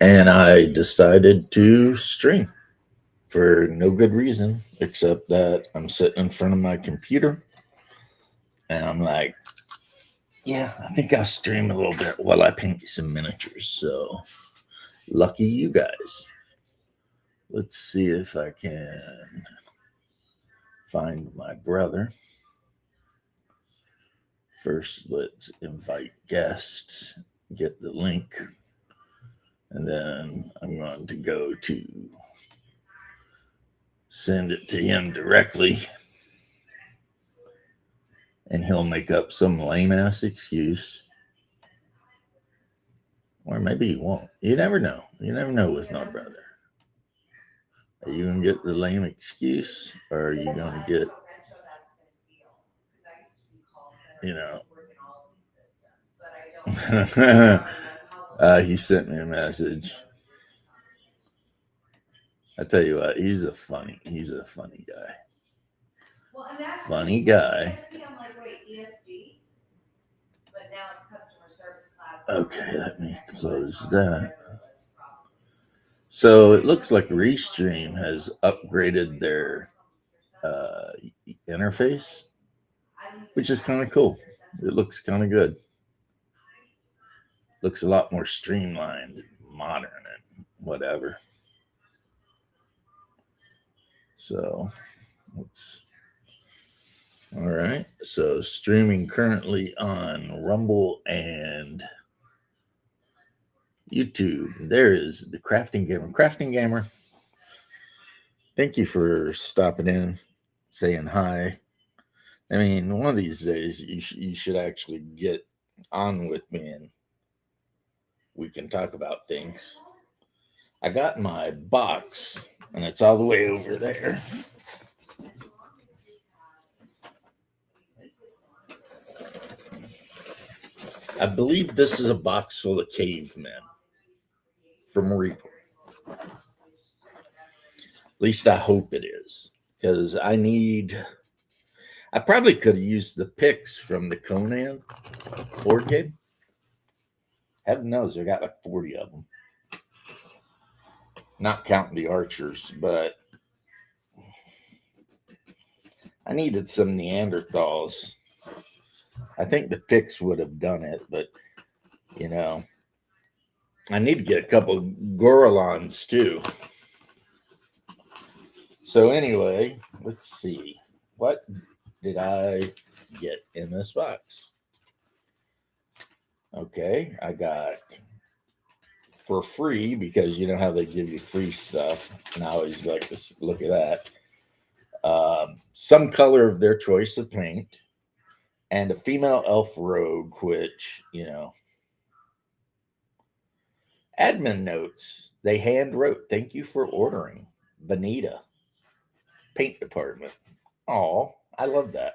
and I decided to stream for no good reason except that I'm sitting in front of my computer and I'm like, yeah, I think I'll stream a little bit while I paint some miniatures. So lucky you guys. Let's see if I can find my brother. First, let's invite guests, get the link, and then I'm going to go to send it to him directly, and he'll make up some lame ass excuse. Or maybe he won't. You never know. You never know with my brother. Are you going to get the lame excuse, or are you going to get, you know? He sent me a message. I tell you what, he's a funny guy. Funny guy. Okay, let me close that. So it looks like Restream has upgraded their uh, interface, which is kind of cool. It looks kind of good. Looks a lot more streamlined, and modern, and whatever. So let's. All right. So streaming currently on Rumble and YouTube. There is the Crafting Gamer. Crafting Gamer, thank you for stopping in, saying hi. I mean, one of these days you should actually get on with me and we can talk about things. I got my box and it's all the way over there. I believe this is a box full of cavemen from Reaper. At least I hope it is. Because I probably could have used the picks from the Conan board game. Heaven knows I got like 40 of them. Not counting the archers, but I needed some Neanderthals. I think the picks would have done it, but you know, I need to get a couple of Gorillons too. So anyway, let's see. What did I get in this box? Okay, I got for free because you know how they give you free stuff, and I always like to look at that. Some color of their choice of paint, and a female elf rogue, which admin notes they hand wrote. Thank you for ordering, Benita. Paint department. Oh, I love that.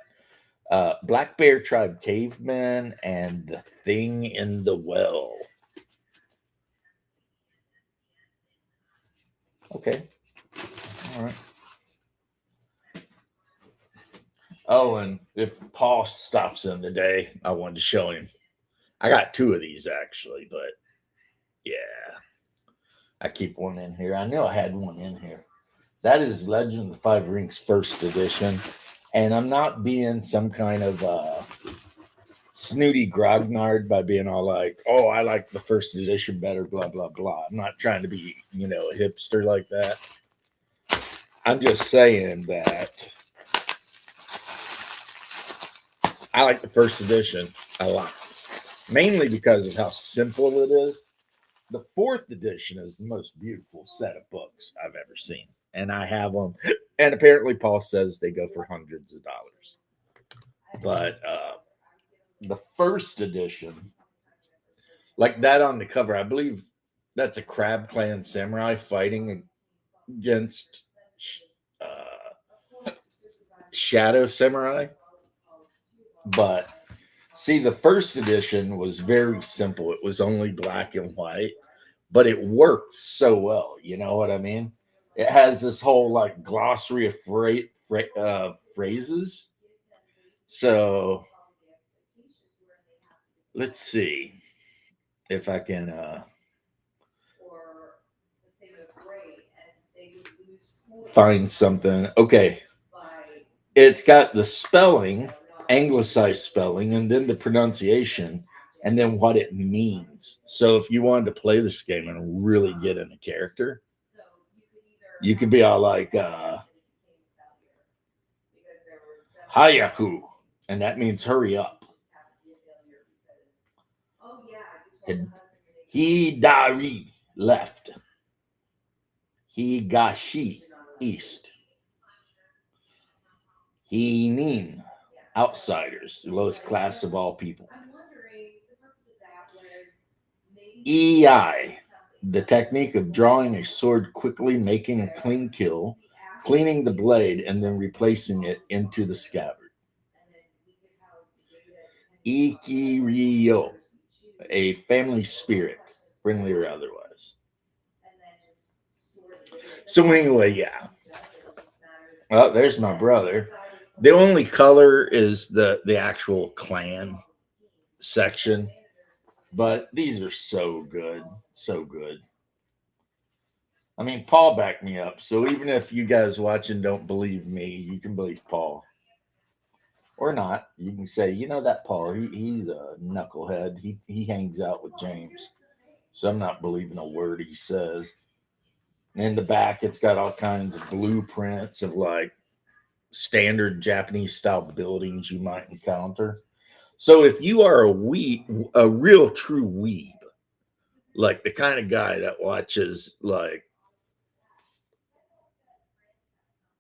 Black Bear Tribe Caveman and the Thing in the Well. Okay. All right. Oh, and if Paul stops in today, I wanted to show him. I got two of these actually, but yeah, I keep one in here. I knew I had one in here. That is Legend of the Five Rings First Edition, and I'm not being some kind of snooty grognard by being all like, "Oh, I like the first edition better," blah blah blah. I'm not trying to be, a hipster like that. I'm just saying that I like the first edition a lot, mainly because of how simple it is. The fourth edition is the most beautiful set of books I've ever seen, and I have them. And apparently, Paul says they go for hundreds of dollars. But the first edition, like that on the cover, I believe that's a Crab Clan samurai fighting against Shadow Samurai. But see, the first edition was very simple. It was only black and white, but it worked so well. You know what I mean? It has this whole like glossary of phrases. So let's see if I can find something. Okay. It's got the spelling, anglicized spelling, and then the pronunciation, and then what it means. So if you wanted to play this game and really get in a character, you could be all like Hayaku, and that means hurry up. Hidari, left. Higashi, east. Hinin, outsiders, the lowest class of all people. EI, the technique of drawing a sword quickly, making a clean kill, cleaning the blade, and then replacing it into the scabbard. Ikiryo, a family spirit, friendly or otherwise. So anyway, yeah. Well, there's my brother. The only color is the actual clan section, but these are so good, so good. I mean, Paul backed me up, so even if you guys watching don't believe me, you can believe Paul or not. You can say, you know, that Paul, he's a knucklehead. He hangs out with James, so I'm not believing a word he says. And in the back, it's got all kinds of blueprints of like standard Japanese style buildings you might encounter. So if you are a real true weeb, like the kind of guy that watches like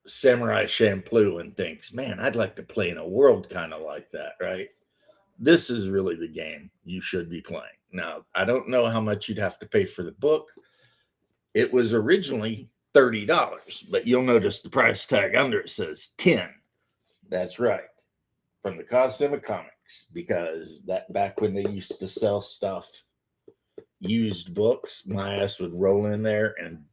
Samurai Champloo and thinks, man, I'd like to play in a world kind of like that, right? This is really the game you should be playing. Now, I don't know how much you'd have to pay for the book. It was originally $30, but you'll notice the price tag under it says 10. That's right. From the Cosima Comics, because that back when they used to sell stuff, used books, my ass would roll in there and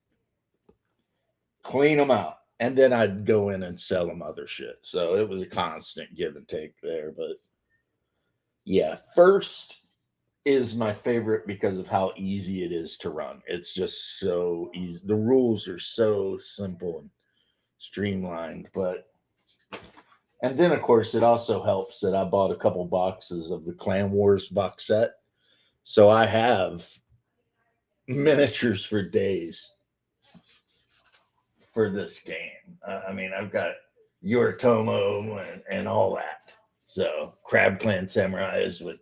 clean them out. And then I'd go in and sell them other shit. So it was a constant give and take there. But yeah, first is my favorite because of how easy it is to run. It's just so easy. The rules are so simple and streamlined. But and then of course it also helps that I bought a couple boxes of the Clan Wars box set. So I have miniatures for days for this game. I mean, I've got Yoritomo and all that. So Crab Clan Samurais with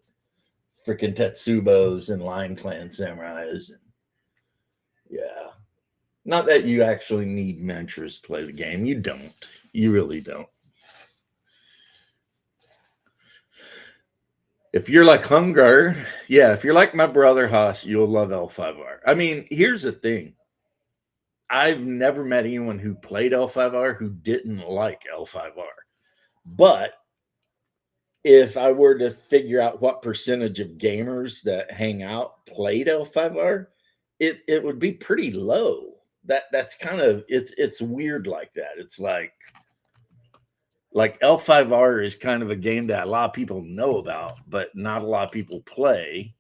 freaking Tetsubos and Lion Clan Samurais. And yeah. Not that you actually need miniatures to play the game. You don't. You really don't. If you're like Hungar, yeah, if you're like my brother Haas, you'll love L5R. I mean, here's the thing. I've never met anyone who played L5R who didn't like L5R. But if I were to figure out what percentage of gamers that hang out played L5R, it would be pretty low. That's kind of it's weird like that. It's like L5R is kind of a game that a lot of people know about, but not a lot of people play.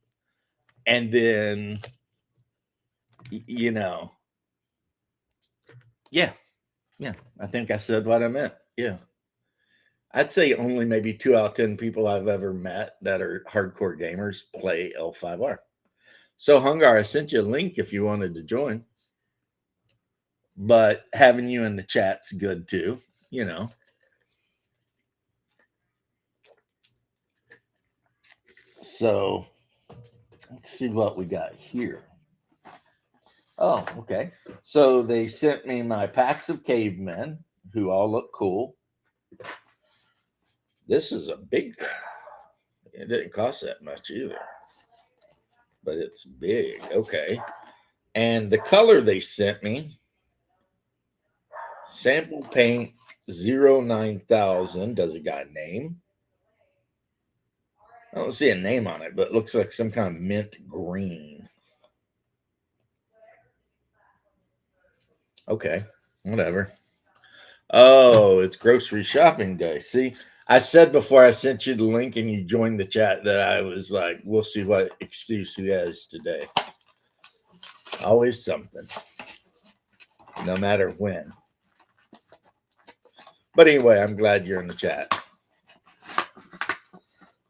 And then, you know, yeah, I think I said what I meant. Yeah. I'd say only maybe 2 out of 10 people I've ever met that are hardcore gamers play L5R. So, Hungar, I sent you a link if you wanted to join. But having you in the chat's good too, you know. So, let's see what we got here. Oh, okay. So they sent me my packs of cavemen who all look cool. This is a big thing. It didn't cost that much either, but it's big. Okay. And the color they sent me, sample paint 09000. Does it got a name? I don't see a name on it, but it looks like some kind of mint green. Okay, whatever. Oh, it's grocery shopping day. See, I said before I sent you the link and you joined the chat that I was like, we'll see what excuse he has today. Always something, no matter when. But anyway, I'm glad you're in the chat.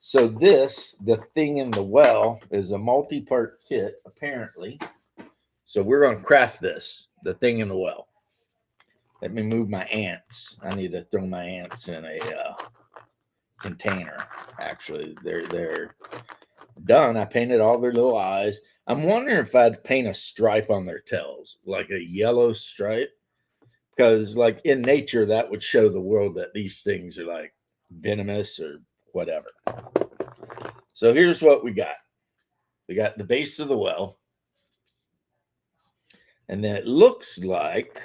So the thing in the well, is a multi-part kit, apparently. So we're going to craft this, the thing in the well. Let me move my ants. I need to throw my ants in a container. Actually, they're done. I painted all their little eyes. I'm wondering if I'd paint a stripe on their tails, like a yellow stripe, because like in nature, that would show the world that these things are like venomous or whatever. So here's what we got. We got the base of the well. And then it looks like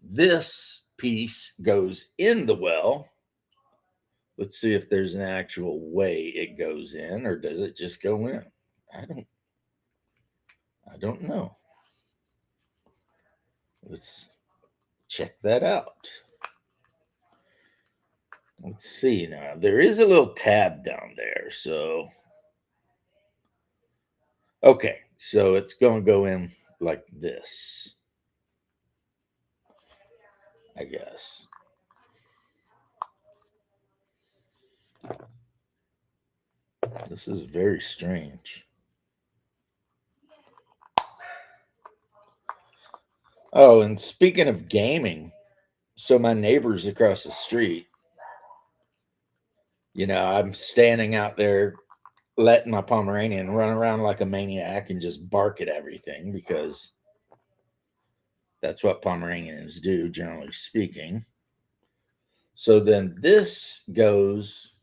this piece goes in the well. Let's see if there's an actual way it goes in, or does it just go in? I don't know. Let's check that out. Let's see now. There is a little tab down there. So, okay. So it's going to go in like this, I guess. This is very strange. Oh, and speaking of gaming, so my neighbors across the street, I'm standing out there letting my Pomeranian run around like a maniac and just bark at everything, because that's what Pomeranians do, generally speaking. So then this goes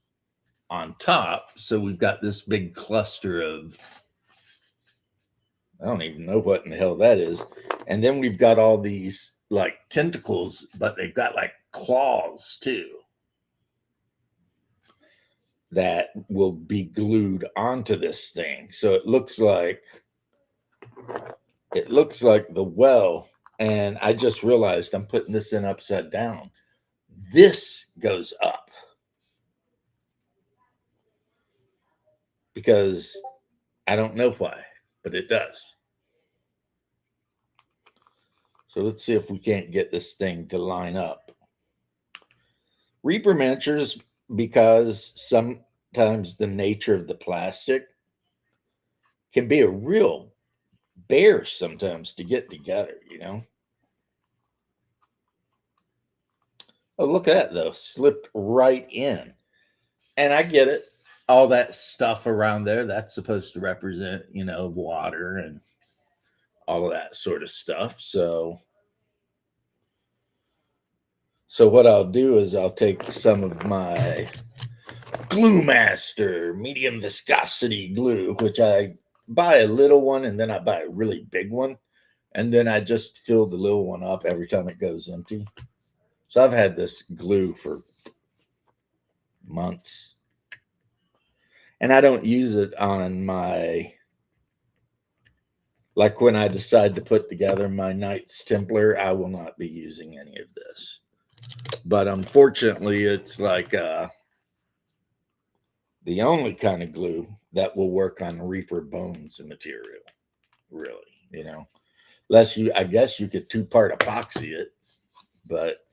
on top. So we've got this big cluster of, I don't even know what in the hell that is. And then we've got all these like tentacles, but they've got like claws too, that will be glued onto this thing. So it looks like the well. And I just realized I'm putting this in upside down. This goes up because I don't know why, but it does. So let's see if we can't get this thing to line up. Reaper miniatures, because sometimes the nature of the plastic can be a real bear sometimes to get together, Oh, look at that, though. Slipped right in. And I get it. All that stuff around there, that's supposed to represent, water and all of that sort of stuff. So what I'll do is I'll take some of my Glue Master medium viscosity glue, which I buy a little one and then I buy a really big one. And then I just fill the little one up every time it goes empty. So I've had this glue for months. And I don't use it on like when I decide to put together my Knights Templar, I will not be using any of this. But unfortunately, it's like the only kind of glue that will work on Reaper bones and material, really, Unless I guess you could 2-part epoxy it, but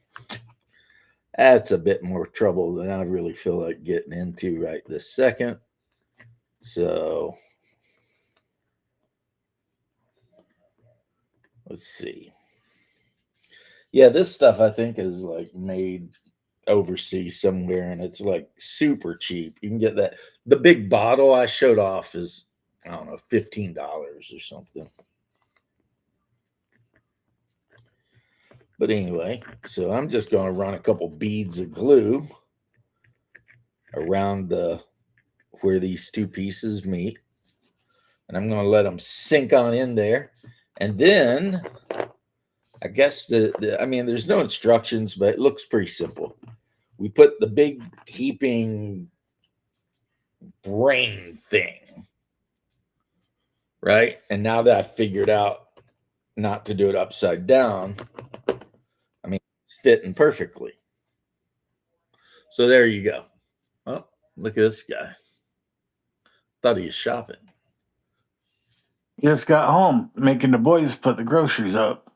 that's a bit more trouble than I really feel like getting into right this second. So let's see. Yeah, this stuff I think is like made overseas somewhere, and it's like super cheap. You can get that. The big bottle I showed off is, I don't know, $15 or something. But anyway, so I'm just going to run a couple beads of glue around where these two pieces meet, and I'm going to let them sink on in there. And then I guess there's no instructions, but it looks pretty simple. We put the big heaping brain thing, right? And now that I've figured out not to do it upside down, it's fitting perfectly. So there you go. Oh, look at this guy. Thought he was shopping. Just got home, making the boys put the groceries up.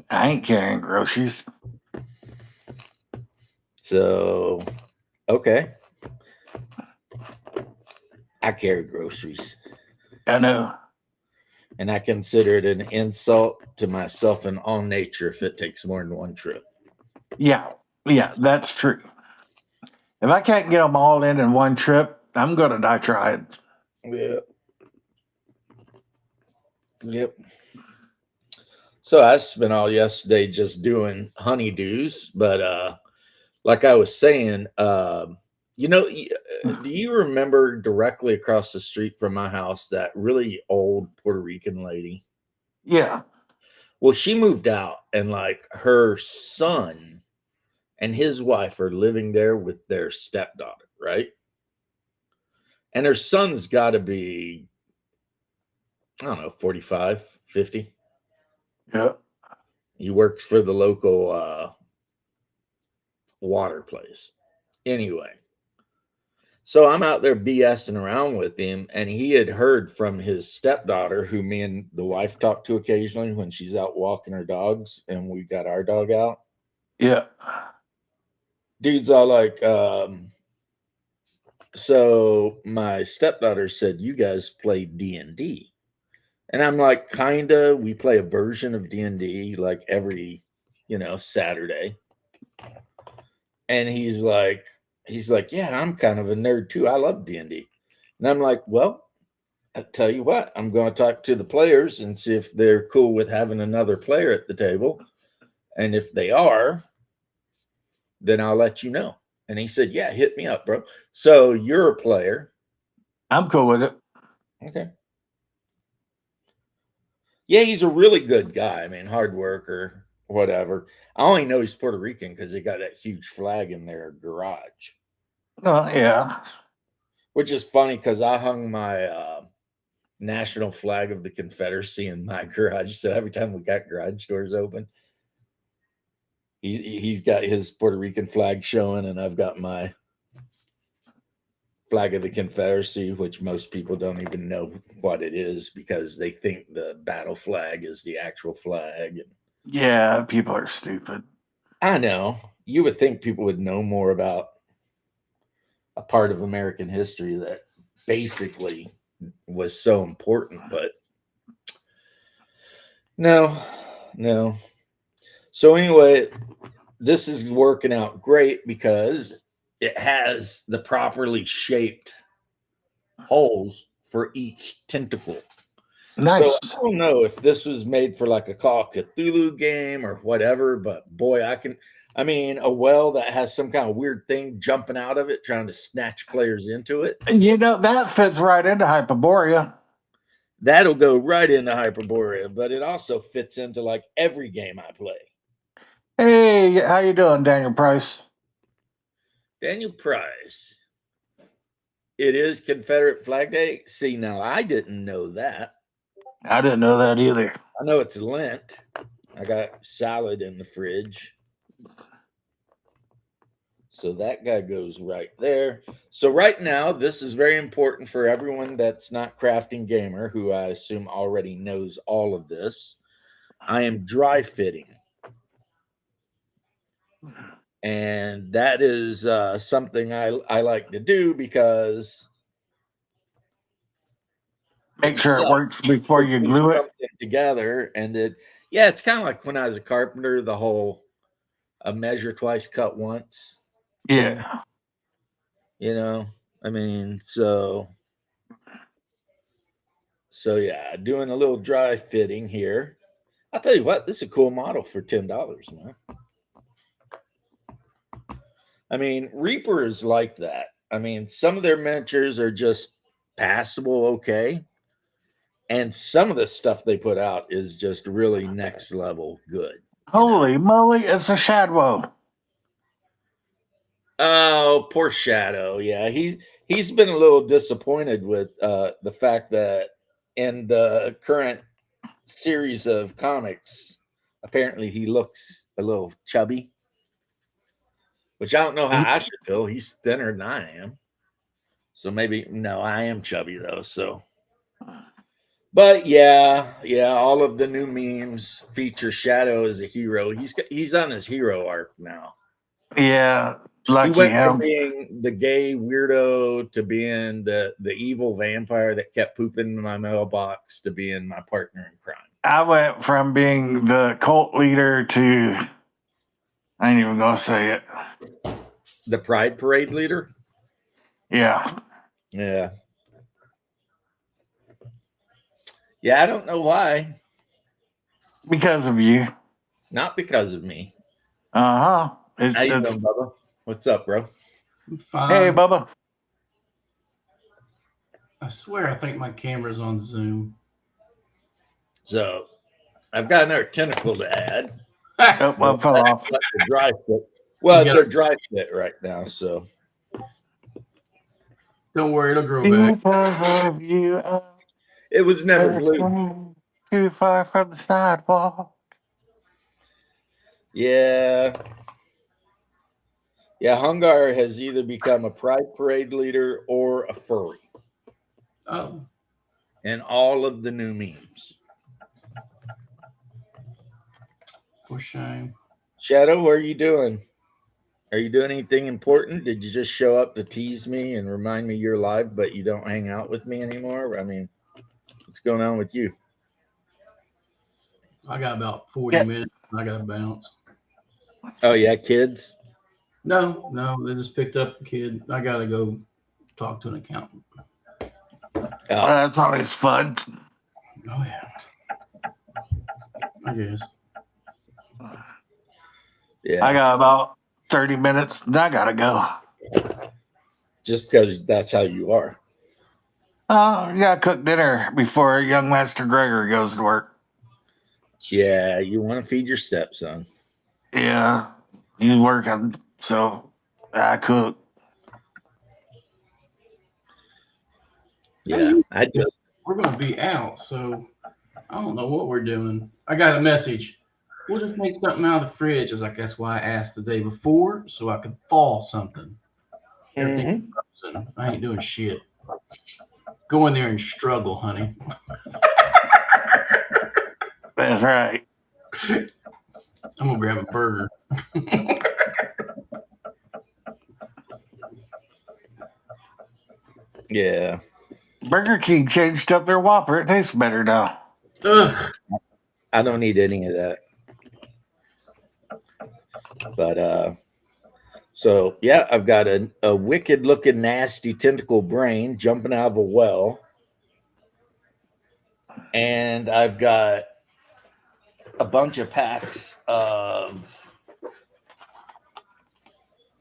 I ain't carrying groceries. So, okay. I carry groceries. I know. And I consider it an insult to myself and all nature if it takes more than one trip. Yeah, that's true. If I can't get them all in one trip, I'm gonna die trying. Yep. Yep. So I spent all yesterday just doing honeydews, but like I was saying, do you remember directly across the street from my house that really old Puerto Rican lady? Yeah, Well, she moved out, and like her son and his wife are living there with their stepdaughter, right? And her son's got to be, I don't know, 45, 50. yeah. He works for the local water place. Anyway, so I'm out there BSing around with him, and he had heard from his stepdaughter, who me and the wife talk to occasionally when she's out walking her dogs, and we got our dog out. Yeah. Dude's all like, so my stepdaughter said you guys play D&D. And I'm like, kinda. We play a version of D&D like every, Saturday. And he's like, yeah, I'm kind of a nerd too. I love D&D. And I'm like, well, I tell you what, I'm going to talk to the players and see if they're cool with having another player at the table. And if they are, then I'll let you know. And he said, yeah, hit me up, bro. So you're a player. I'm cool with it. Okay. Yeah, he's a really good guy. I mean, hard worker, whatever. I only know he's Puerto Rican because they got that huge flag in their garage, Yeah. which is funny because I hung my national flag of the Confederacy in my garage. So every time we got garage doors open, he's got his Puerto Rican flag showing, and I've got my flag of the Confederacy, which most people don't even know what it is because they think the battle flag is the actual flag. Yeah, people are stupid. I know. You would think people would know more about a part of American history that basically was so important, but no, no. So anyway, this is working out great because it has the properly shaped holes for each tentacle. So Nice. I don't know if this was made for like a Call of Cthulhu game or whatever, but boy, I mean, a well that has some kind of weird thing jumping out of it, trying to snatch players into it. That fits right into Hyperborea. That'll go right into Hyperborea, but it also fits into like every game I play. Hey, how you doing, Daniel Price? Daniel Price. It is Confederate Flag Day. See, now I didn't know that. I didn't know that either. I know it's Lent. I got salad in the fridge. So that guy goes right there. So right now, this is very important for everyone that's not Crafting Gamer, who I assume already knows all of this. I am dry fitting. And that is something I like to do because Make sure it works before you glue it. something together. And it's kind of like when I was a carpenter, the whole a measure twice, cut once. Yeah. I mean, so yeah, doing a little dry fitting here. I'll tell you what, this is a cool model for $10, man. I mean, Reaper is like that. I mean, some of their miniatures are just passable, okay. And some of the stuff they put out is just really next level good. Holy moly, it's a Shadwo. Oh, poor Shadow. Yeah, he's been a little disappointed with the fact that in the current series of comics, apparently he looks a little chubby, which I don't know how I should feel. He's thinner than I am. So maybe no, I am chubby though. So, But yeah, all of the new memes feature Shadow as a hero. He's on his hero arc now. Yeah, He lucky went from him. being the gay weirdo to being the evil vampire that kept pooping in my mailbox to being my partner in crime. I went from being the cult leader to, I ain't even gonna say it. The Pride Parade leader? Yeah, Yeah. Yeah, I don't know why. because of you. Not because of me. Uh huh. How you It's doing, Bubba? What's up, bro? I'm fine. hey, Bubba. I swear I think my camera's on Zoom. So I've got another tentacle to add. Oh, well, fell off. Let the dry fit. Well, You got- they're dry fit right now, so Don't worry, it'll grow back. Because of you, it was never glued. too far from the sidewalk. Yeah. Yeah, Hungar has either become a Pride Parade leader or a furry Oh, in all of the new memes. for shame. Shadow, what are you doing? Are you doing anything important? Did you just show up to tease me and remind me you're live, but you don't hang out with me anymore? I mean, what's going on with you? I got about 40 Yeah. minutes. I got to bounce. Oh, yeah, kids? No, they just picked up the kid. I got to go talk to an accountant. Oh, That's always fun. Oh, yeah. I guess. yeah. I got about 30 minutes and I gotta go. Just because that's how you are. Oh, you gotta cook dinner before young Master Gregory goes to work. Yeah, you want to feed your stepson. Yeah, he's working, so I cook. Yeah, I just We're going to be out, so I don't know what we're doing. I got a message. We'll just make something out of the fridge. I was like, that's why I asked the day before, so I could fall something. Everything frozen. I ain't doing shit. Go in there and struggle, honey. That's right. I'm gonna grab a burger. yeah. Burger King changed up their Whopper. It tastes better now. Ugh. I don't need any of that. But so yeah, I've got a wicked looking nasty tentacle brain jumping out of a well. And I've got a bunch of packs of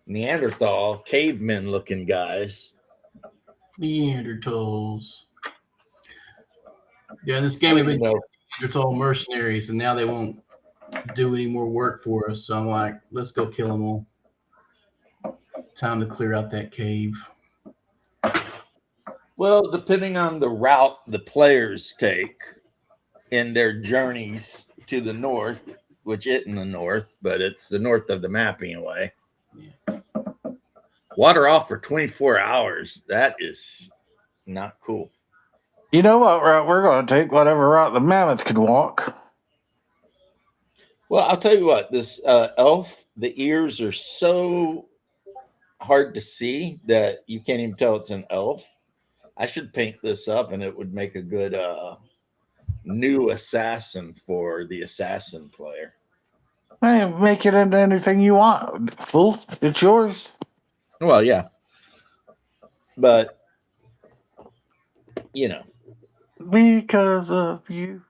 Neanderthal cavemen looking guys. Neanderthals. Yeah, in this game we've been Neanderthal mercenaries, and now they won't do any more work for us. So I'm like, let's go kill them all. Time to clear out that cave. Well, depending on the route the players take in their journeys to the north, which isn't the north, but it's the north of the map anyway. Yeah. Water off for 24 hours. That is not cool. You know what route we're going to take? Whatever route the mammoth can walk. Well, I'll tell you what, this elf, the ears are so hard to see that you can't even tell it's an elf. I should paint this up and it would make a good new assassin for the assassin player. Hey, make it into anything you want. Fool, it's yours. Well, yeah. But, you know. Because of you,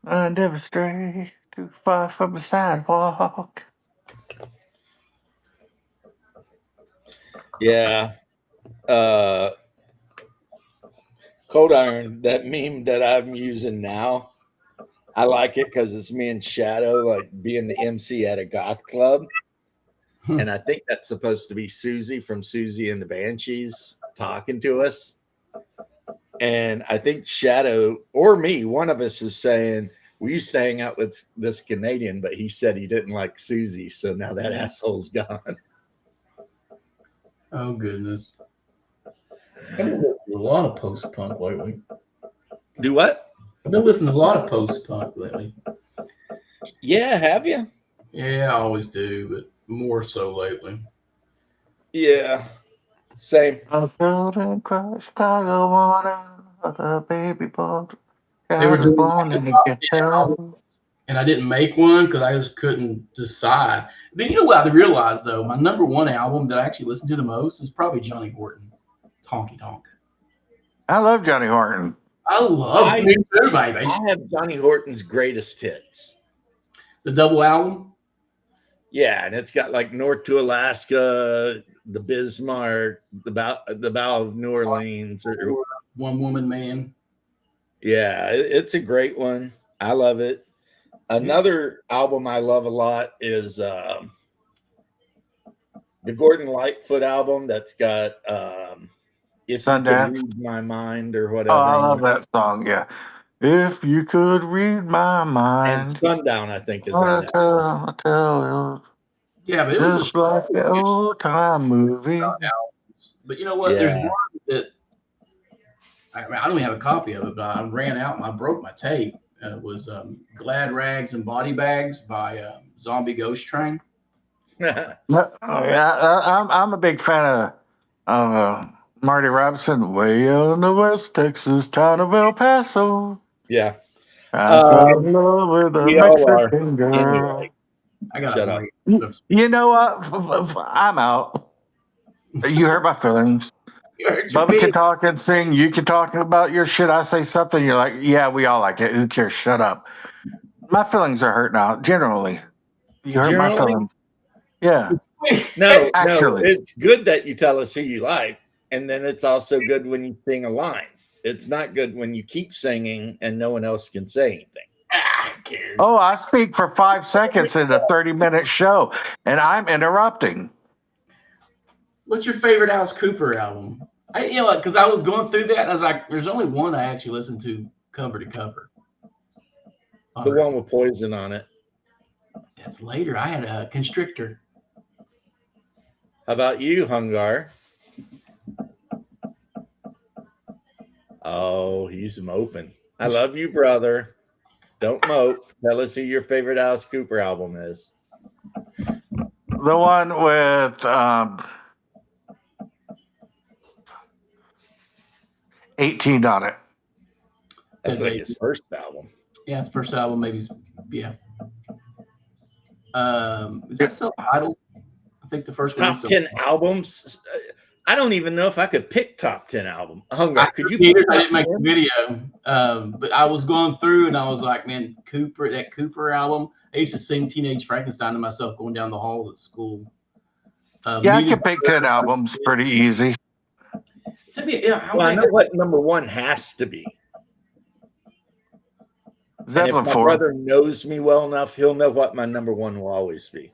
I never stray too far from the sidewalk. Yeah. Cold Iron, that meme that I'm using now, I like it because it's me and Shadow like being the MC at a goth club. And I think that's supposed to be Susie from Susie and the Banshees talking to us. And I think Shadow or me, one of us is saying, we used to hang out with this Canadian, but he said he didn't like Susie. So now that asshole's gone. Oh, goodness. A lot of post punk lately. Do what? I've been listening to a lot of post punk lately. Yeah, have you? Yeah, I always do, but more so lately. Yeah, same. I'm building across Chicago water, the baby boy. They were God is doing born like and a you top can 10 tell. albums, and I didn't make one because I just couldn't decide. Then you know what I realized though? My number one album that I actually listen to the most is probably Johnny Horton, Honky Tonk. I love Johnny Horton. I love Me Too, baby. I have Johnny Horton's greatest hits. The double album. Yeah, and it's got like North to Alaska, the Bismarck, the Bow of New Orleans. Or, One Woman Man. yeah, it's a great one. I love it. Another album I love a lot is the Gordon Lightfoot album that's got If You Could Sundance. Read My Mind or whatever. Oh, I love that song. Yeah. If you could read my And mind, Sundown, I think, is on that. I'll tell Yeah, but you. it was Just like an old time movie. But you know what? Yeah. There's one that I don't even have a copy of it, but I ran out and I broke my tape. It was Glad Rags and Body Bags by Zombie Ghost Train. Yeah, I'm a big fan of Marty Robinson. Way out in the West Texas town of El Paso. Yeah. I fell in love with a we all Mexican girl. Anyway, I got shut up. You know what? I'm out. You hurt my feelings. Bubba can talk and sing. You can talk about your shit. I say something. You're like, yeah, we all like it. Who cares? Shut up. My feelings are hurt now. Generally, you hurt my feelings. Yeah. No, Actually. it's good that you tell us who you like, and then it's also good when you sing a line. It's not good when you keep singing and no one else can say anything. Oh, I speak for 5 seconds in a 30-minute show, and I'm interrupting. What's your favorite Alice Cooper album? Because I was going through that and I was like, there's only one I actually listened to cover to cover. The one with Poison on it. That's later. I had a Constrictor. How about you, Hungar? Oh, he's moping. I love you, brother. Don't mope. Tell us who your favorite Alice Cooper album is. The one with 18 on it. That's like his first album. Yeah, his first album, maybe. Yeah. Is that self-titled? I think the first one. Top 10 albums. I don't even know if I could pick top 10 album. Hungar, could you? I didn't make the video, but I was going through and I was like, man, that Cooper album. I used to sing Teenage Frankenstein to myself going down the halls at school. Yeah, I could pick 10 albums pretty easy. I know what number one has to be. Zeppelin and if my 4. brother knows me well enough, he'll know what my number one will always be.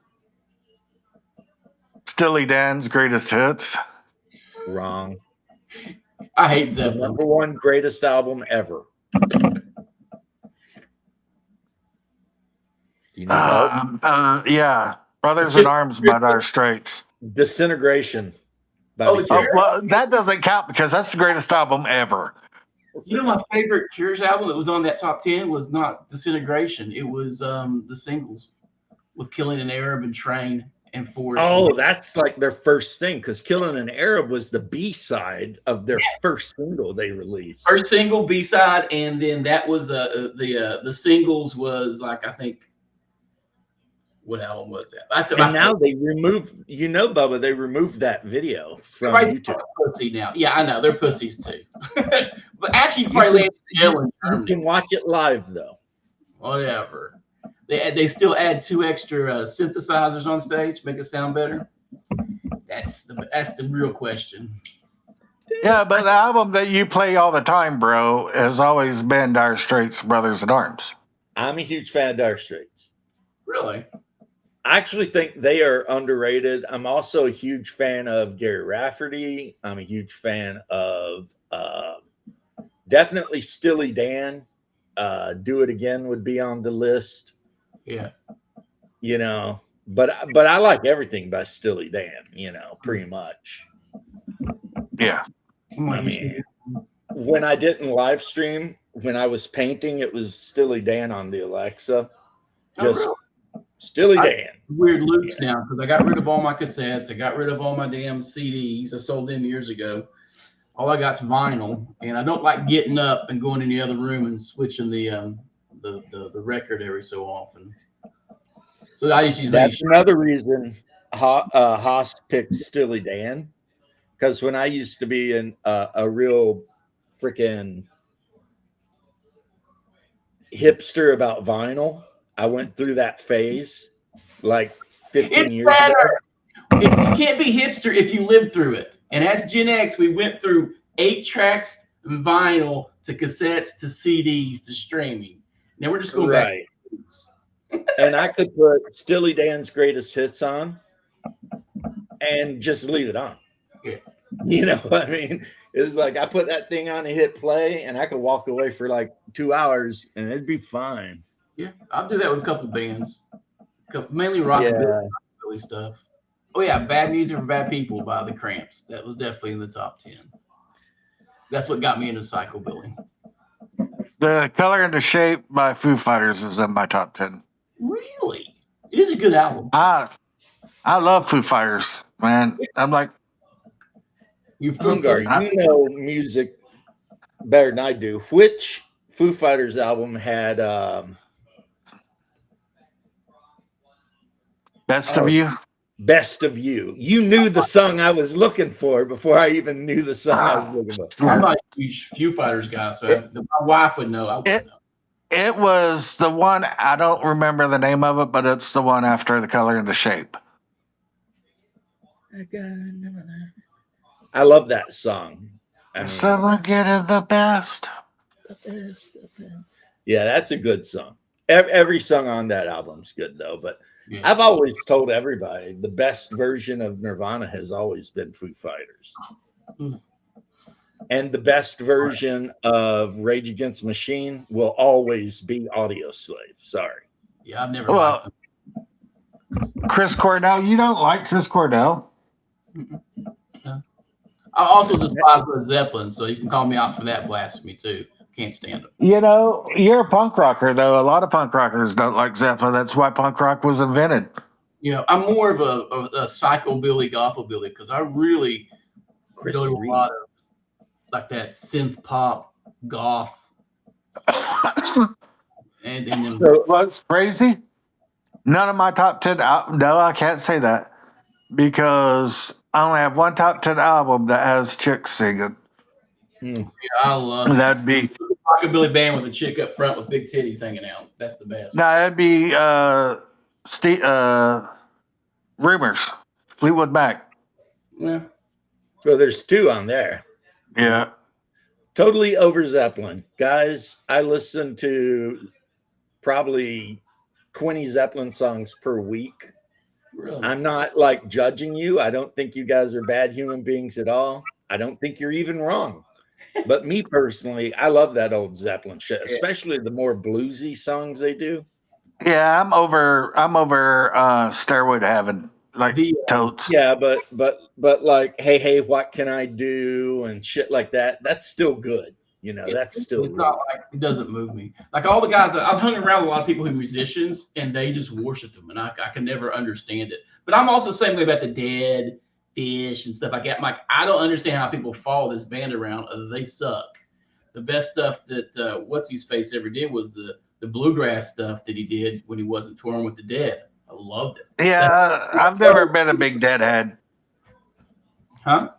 Steely Dan's Greatest Hits. Wrong. I hate Zeppelin. Number one greatest album ever. Do you need help? Yeah. Brothers in Arms by Dire Straits. Disintegration. Well, that doesn't count because that's the greatest album ever. You know, my favorite Cures album that was on that top 10 was not Disintegration. It was the singles with Killing an Arab and Train and Forest. Oh, that's like their first thing because Killing an Arab was the B-side of their first single they released. First single, B-side, and then that was the singles was like, I think, what album was that? And now they removed, Bubba, they removed that video from YouTube. Pussy now. Yeah, I know. They're pussies too. But actually, probably you can watch it live, though. Whatever. They still add 2 extra synthesizers on stage, make it sound better. That's the real question. Yeah, but the album that you play all the time, bro, has always been Dire Straits' Brothers in Arms. I'm a huge fan of Dire Straits. Really? I actually think they are underrated. I'm also a huge fan of Gary Rafferty. I'm a huge fan of definitely Steely Dan. Do It Again would be on the list. Yeah. But I like everything by Steely Dan, pretty much. Yeah. I mean, when I didn't live stream, when I was painting, it was Stilly Dan on the Alexa. Just Stilly Dan. Weird loops now because I got rid of all my cassettes. I got rid of all my damn CDs. I sold them years ago. All I got's vinyl, and I don't like getting up and going in the other room and switching the record every so often. So I just use That's another reason Haas picked Stilly Dan, because when I used to be a real freaking hipster about vinyl, I went through that phase like 15 years ago. You can't be hipster if you live through it. And as Gen X, we went through 8 tracks and vinyl to cassettes to CDs to streaming. Now we're just going back. And I could put Stilly Dan's greatest hits on and just leave it on. Yeah. You know what I mean? It's like I put that thing on and hit play, and I could walk away for like 2 hours, and it'd be fine. Yeah, I'll do that with a couple bands, mainly rock and Billy stuff. Oh yeah, Bad Music for Bad People by the Cramps. That was definitely in the top 10. That's what got me into psychobilly. The Color and the Shape by Foo Fighters is in my top 10. Really? It is a good album. I love Foo Fighters, man. I'm like, Hungar, you know music better than I do. Which Foo Fighters album had Best of You? Best of You. You knew the song I was looking for before I even knew the song I was looking for. I'm not a huge Foo Fighters guy, so my wife would know. I wouldn't know. It was the one, I don't remember the name of it, but it's the one after The Color and the Shape. I love that song. Someone getting the best. Yeah, that's a good song. Every song on that album's good, though. But yeah. I've always told everybody the best version of Nirvana has always been Foo Fighters. And the best version of Rage Against the Machine will always be Audioslave. Sorry. Yeah, I've never. Well, Chris Cornell, you don't like Chris Cornell? I also despise Led Zeppelin, so you can call me out for that blasphemy too. Can't stand it. You know, you're a punk rocker, though. A lot of punk rockers don't like Zeppelin. That's why punk rock was invented. You know, I'm more of a psychobilly, gothobilly, because I really go to a lot of like that synth pop, goth. and then so what's crazy? None of my top 10. No, I can't say that because I only have one top 10 album that has chicks singing. Yeah, I love that'd be a rockabilly band with a chick up front with big titties hanging out. That's the best. No, that'd be Rumors, Fleetwood Mac. Yeah. So there's 2 on there. Yeah. Totally over Zeppelin. Guys, I listen to probably 20 Zeppelin songs per week. Really? I'm not like judging you. I don't think you guys are bad human beings at all. I don't think you're even wrong. But me personally, I love that old Zeppelin shit, especially the more bluesy songs they do. Yeah, I'm over Stairway to Heaven, like totes. Yeah, but like, hey, what can I do and shit like that. That's still good. You know, that's still. It's not like it doesn't move me. Like all the guys, I've hung around a lot of people who are musicians, and they just worship them, and I can never understand it. But I'm also the same way about the Dead, Fish, and stuff like that. I'm like, I don't understand how people follow this band around. They suck. The best stuff that What's His Face ever did was the bluegrass stuff that he did when he wasn't touring with the Dead. I loved it. Yeah, I've never been a big Deadhead. Huh?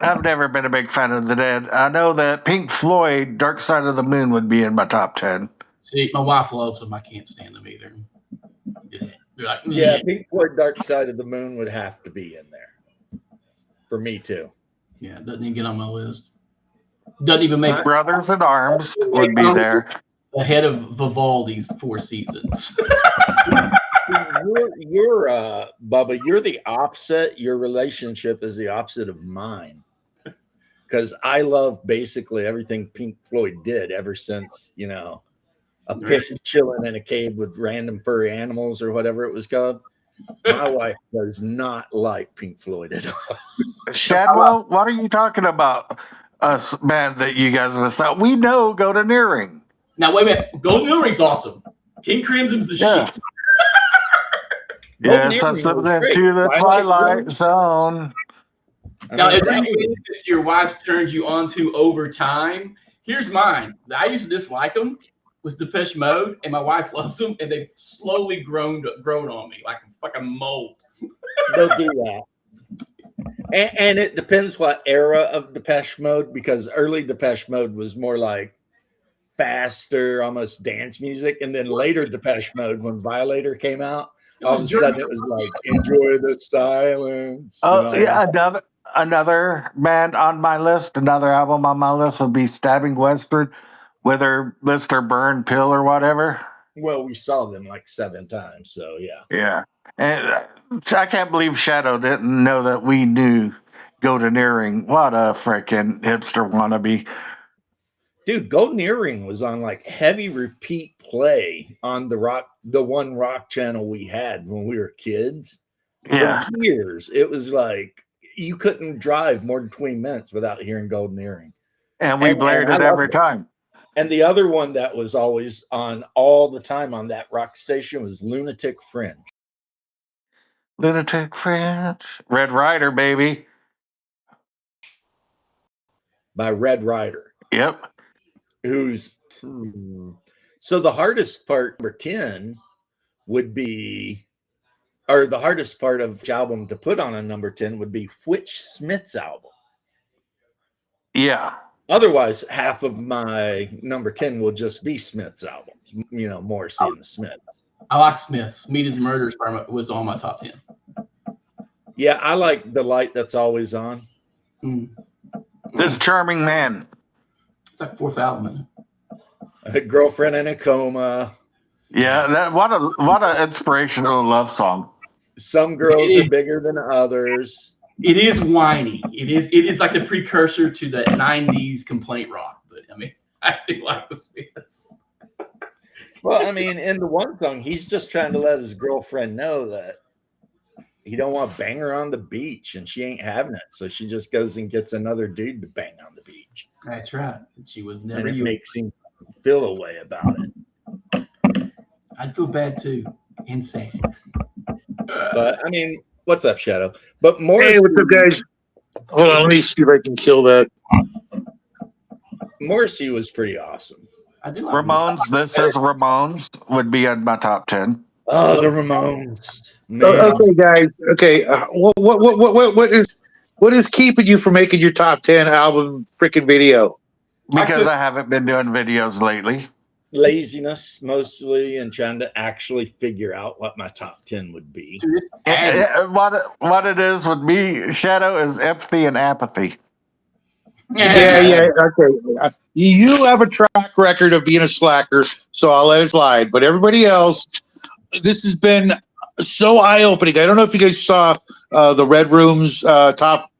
I've never been a big fan of the Dead. I know that Pink Floyd, Dark Side of the Moon would be in my top 10. See, my wife loves them. I can't stand them either. They're like, yeah, Pink Floyd, Dark Side of the Moon would have to be in there. For me, too. Yeah, it doesn't even get on my list. Doesn't even make Brothers in Arms would be there. Ahead of Vivaldi's Four Seasons. You're Bubba, you're the opposite. Your relationship is the opposite of mine. Because I love basically everything Pink Floyd did ever since, you know, a pig chilling in a cave with random furry animals or whatever it was called. My wife does not like Pink Floyd at all. Shadwell, what are you talking about? band that you guys missed out. We know Golden Earring. Now wait a minute. Golden Earring's awesome. King Crimson's the Yeah. shit. Yeah, Golden so Earring slipping was great. into the Twilight Zone. Now, if that you think that your wife's turned you onto over time, here's mine. I used to dislike them. Was Depeche Mode, and my wife loves them, and they've slowly grown on me like a mold. they'll do that. And it depends what era of Depeche Mode, because early Depeche Mode was more like faster, almost dance music, and then later Depeche Mode, when Violator came out, all of a sudden it was like enjoy the silence. Oh yeah, another band on my list, another album on my list would be Stabbing Westward, whether List or Burn Pill or whatever. Well, we saw them like 7 times, so yeah. Yeah, and I can't believe Shadow didn't know that we knew Golden Earring. What a freaking hipster wannabe! Dude, Golden Earring was on like heavy repeat play on the one rock channel we had when we were kids. Yeah, For years. It was like you couldn't drive more than 20 minutes without hearing Golden Earring. and we blared I it love every it. time. And the other one that was always on all the time on that rock station was Lunatic Fringe. Lunatic Fringe, Red Rider, baby. By Red Rider, Yep. who's so the hardest part, number 10, would be, or the hardest part of each album to put on a number 10 would be which Smiths album. Yeah. Otherwise, half of my number 10 will just be Smiths albums, Morrissey and the Smiths. I like Smiths. Meat is Murder's was on my top 10. Yeah, I like The Light That's Always On. This Charming Man. It's like 4th album. A Girlfriend in a Coma. Yeah, that what a inspirational love song. Some Girls Are Bigger Than Others. It is whiny. It is like the precursor to the 90s complaint rock. But I mean, I do like the Smiths. Well, I mean, in the one song, he's just trying to let his girlfriend know that he don't want to bang her on the beach, and she ain't having it. So she just goes and gets another dude to bang on the beach. That's right. She was never And it yours. makes him feel a way about it. I'd feel bad too. Insane. But I mean, what's up, Shadow? But Morrissey, Hey, what's up, guys? Hold on, let me see if I can kill that. Morrissey was pretty awesome. I do like Ramones, this is Ramones, would be in my top 10. Oh, the Ramones. Man. Okay, guys. Okay, what is keeping you from making your top 10 album freaking video? Because I haven't been doing videos lately. Laziness mostly, and trying to actually figure out what my top 10 would be. What it is with me, Shadow, is empathy and apathy. Yeah. Okay, you have a track record of being a slacker, so I'll let it slide. But everybody else, this has been so eye-opening. I don't know if you guys saw the Red Room's top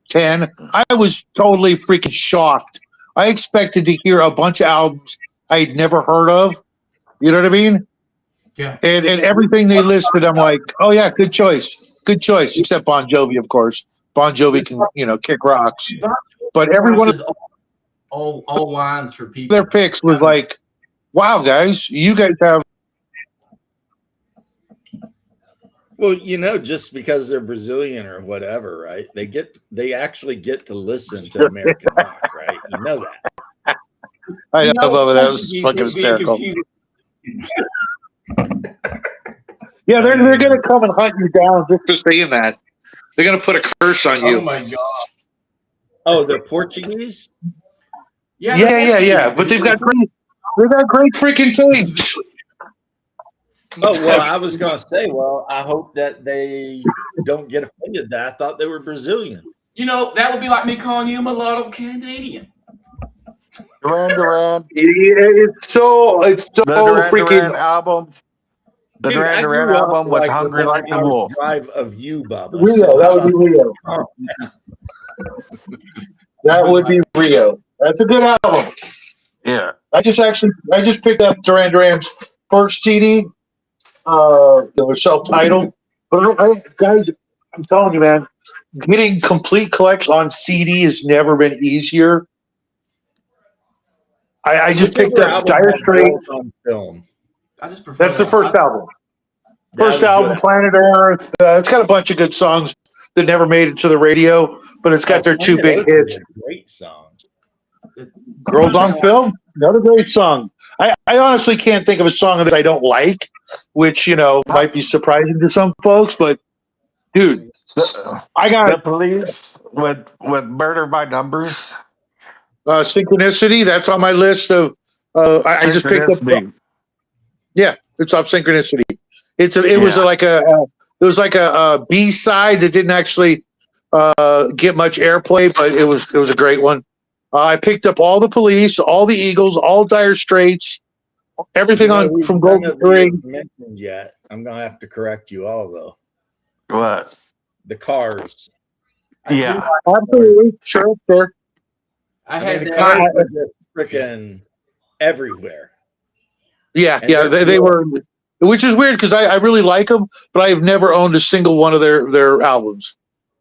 10. I was totally freaking shocked. I expected to hear a bunch of albums I'd never heard of. You know what I mean? Yeah. And everything they listed, I'm like, oh yeah, good choice. Good choice. Except Bon Jovi, of course. Bon Jovi can, kick rocks. But every one of all lines for people. their picks was like, wow, guys, you guys have. Well, just because they're Brazilian or whatever, right? They actually get to listen to American rock, right? You know that. I love it. That was fucking hysterical. Yeah, they're gonna come and hunt you down just for saying that. They're gonna put a curse on you. Oh my god. Oh, they're Portuguese? Yeah. But they've got great freaking taste. Oh, well, I was going to say, I hope that they don't get offended that I thought they were Brazilian. That would be like me calling you a mulatto Canadian. Duran. It's so The Duran freaking. Duran album. The Dude, Duran I Duran grew up album was like Hungry within Like an the hour's Wolf. Drive of you, Bubba. Rio, that would be Rio. Oh, That would be Rio. That's a good album. Yeah. I just picked up Duran Duran's first CD. It was self-titled. But guys, I'm telling you, man, getting complete collections on CD has never been easier I just picked Whichever up album Dire had Straits. Girls on Film. I just prefer That's the that. first album. That First was album, good. Planet Earth. It's got a bunch of good songs that never made it to the radio, but it's got their two Planet big Earth is hits. a great song. Girls on Film, another great song. I honestly can't think of a song that I don't like, which, might be surprising to some folks, but dude, I The got Police with Murder by Numbers. Synchronicity. That's on my list of, I just picked up. Synchronicity. Yeah, it's off Synchronicity. It was like a B side that didn't actually get much airplay, but it was a great one. I picked up all the Police, all the Eagles, all Dire Straits, everything from Golden Ring. Mentioned yet? I'm gonna have to correct you all though. What? The Cars. Yeah. Absolutely, sure. I I had mean, the that. Cars were just freaking everywhere. Yeah, And yeah, they were, which is weird because I really like them, but I've never owned a single one of their albums.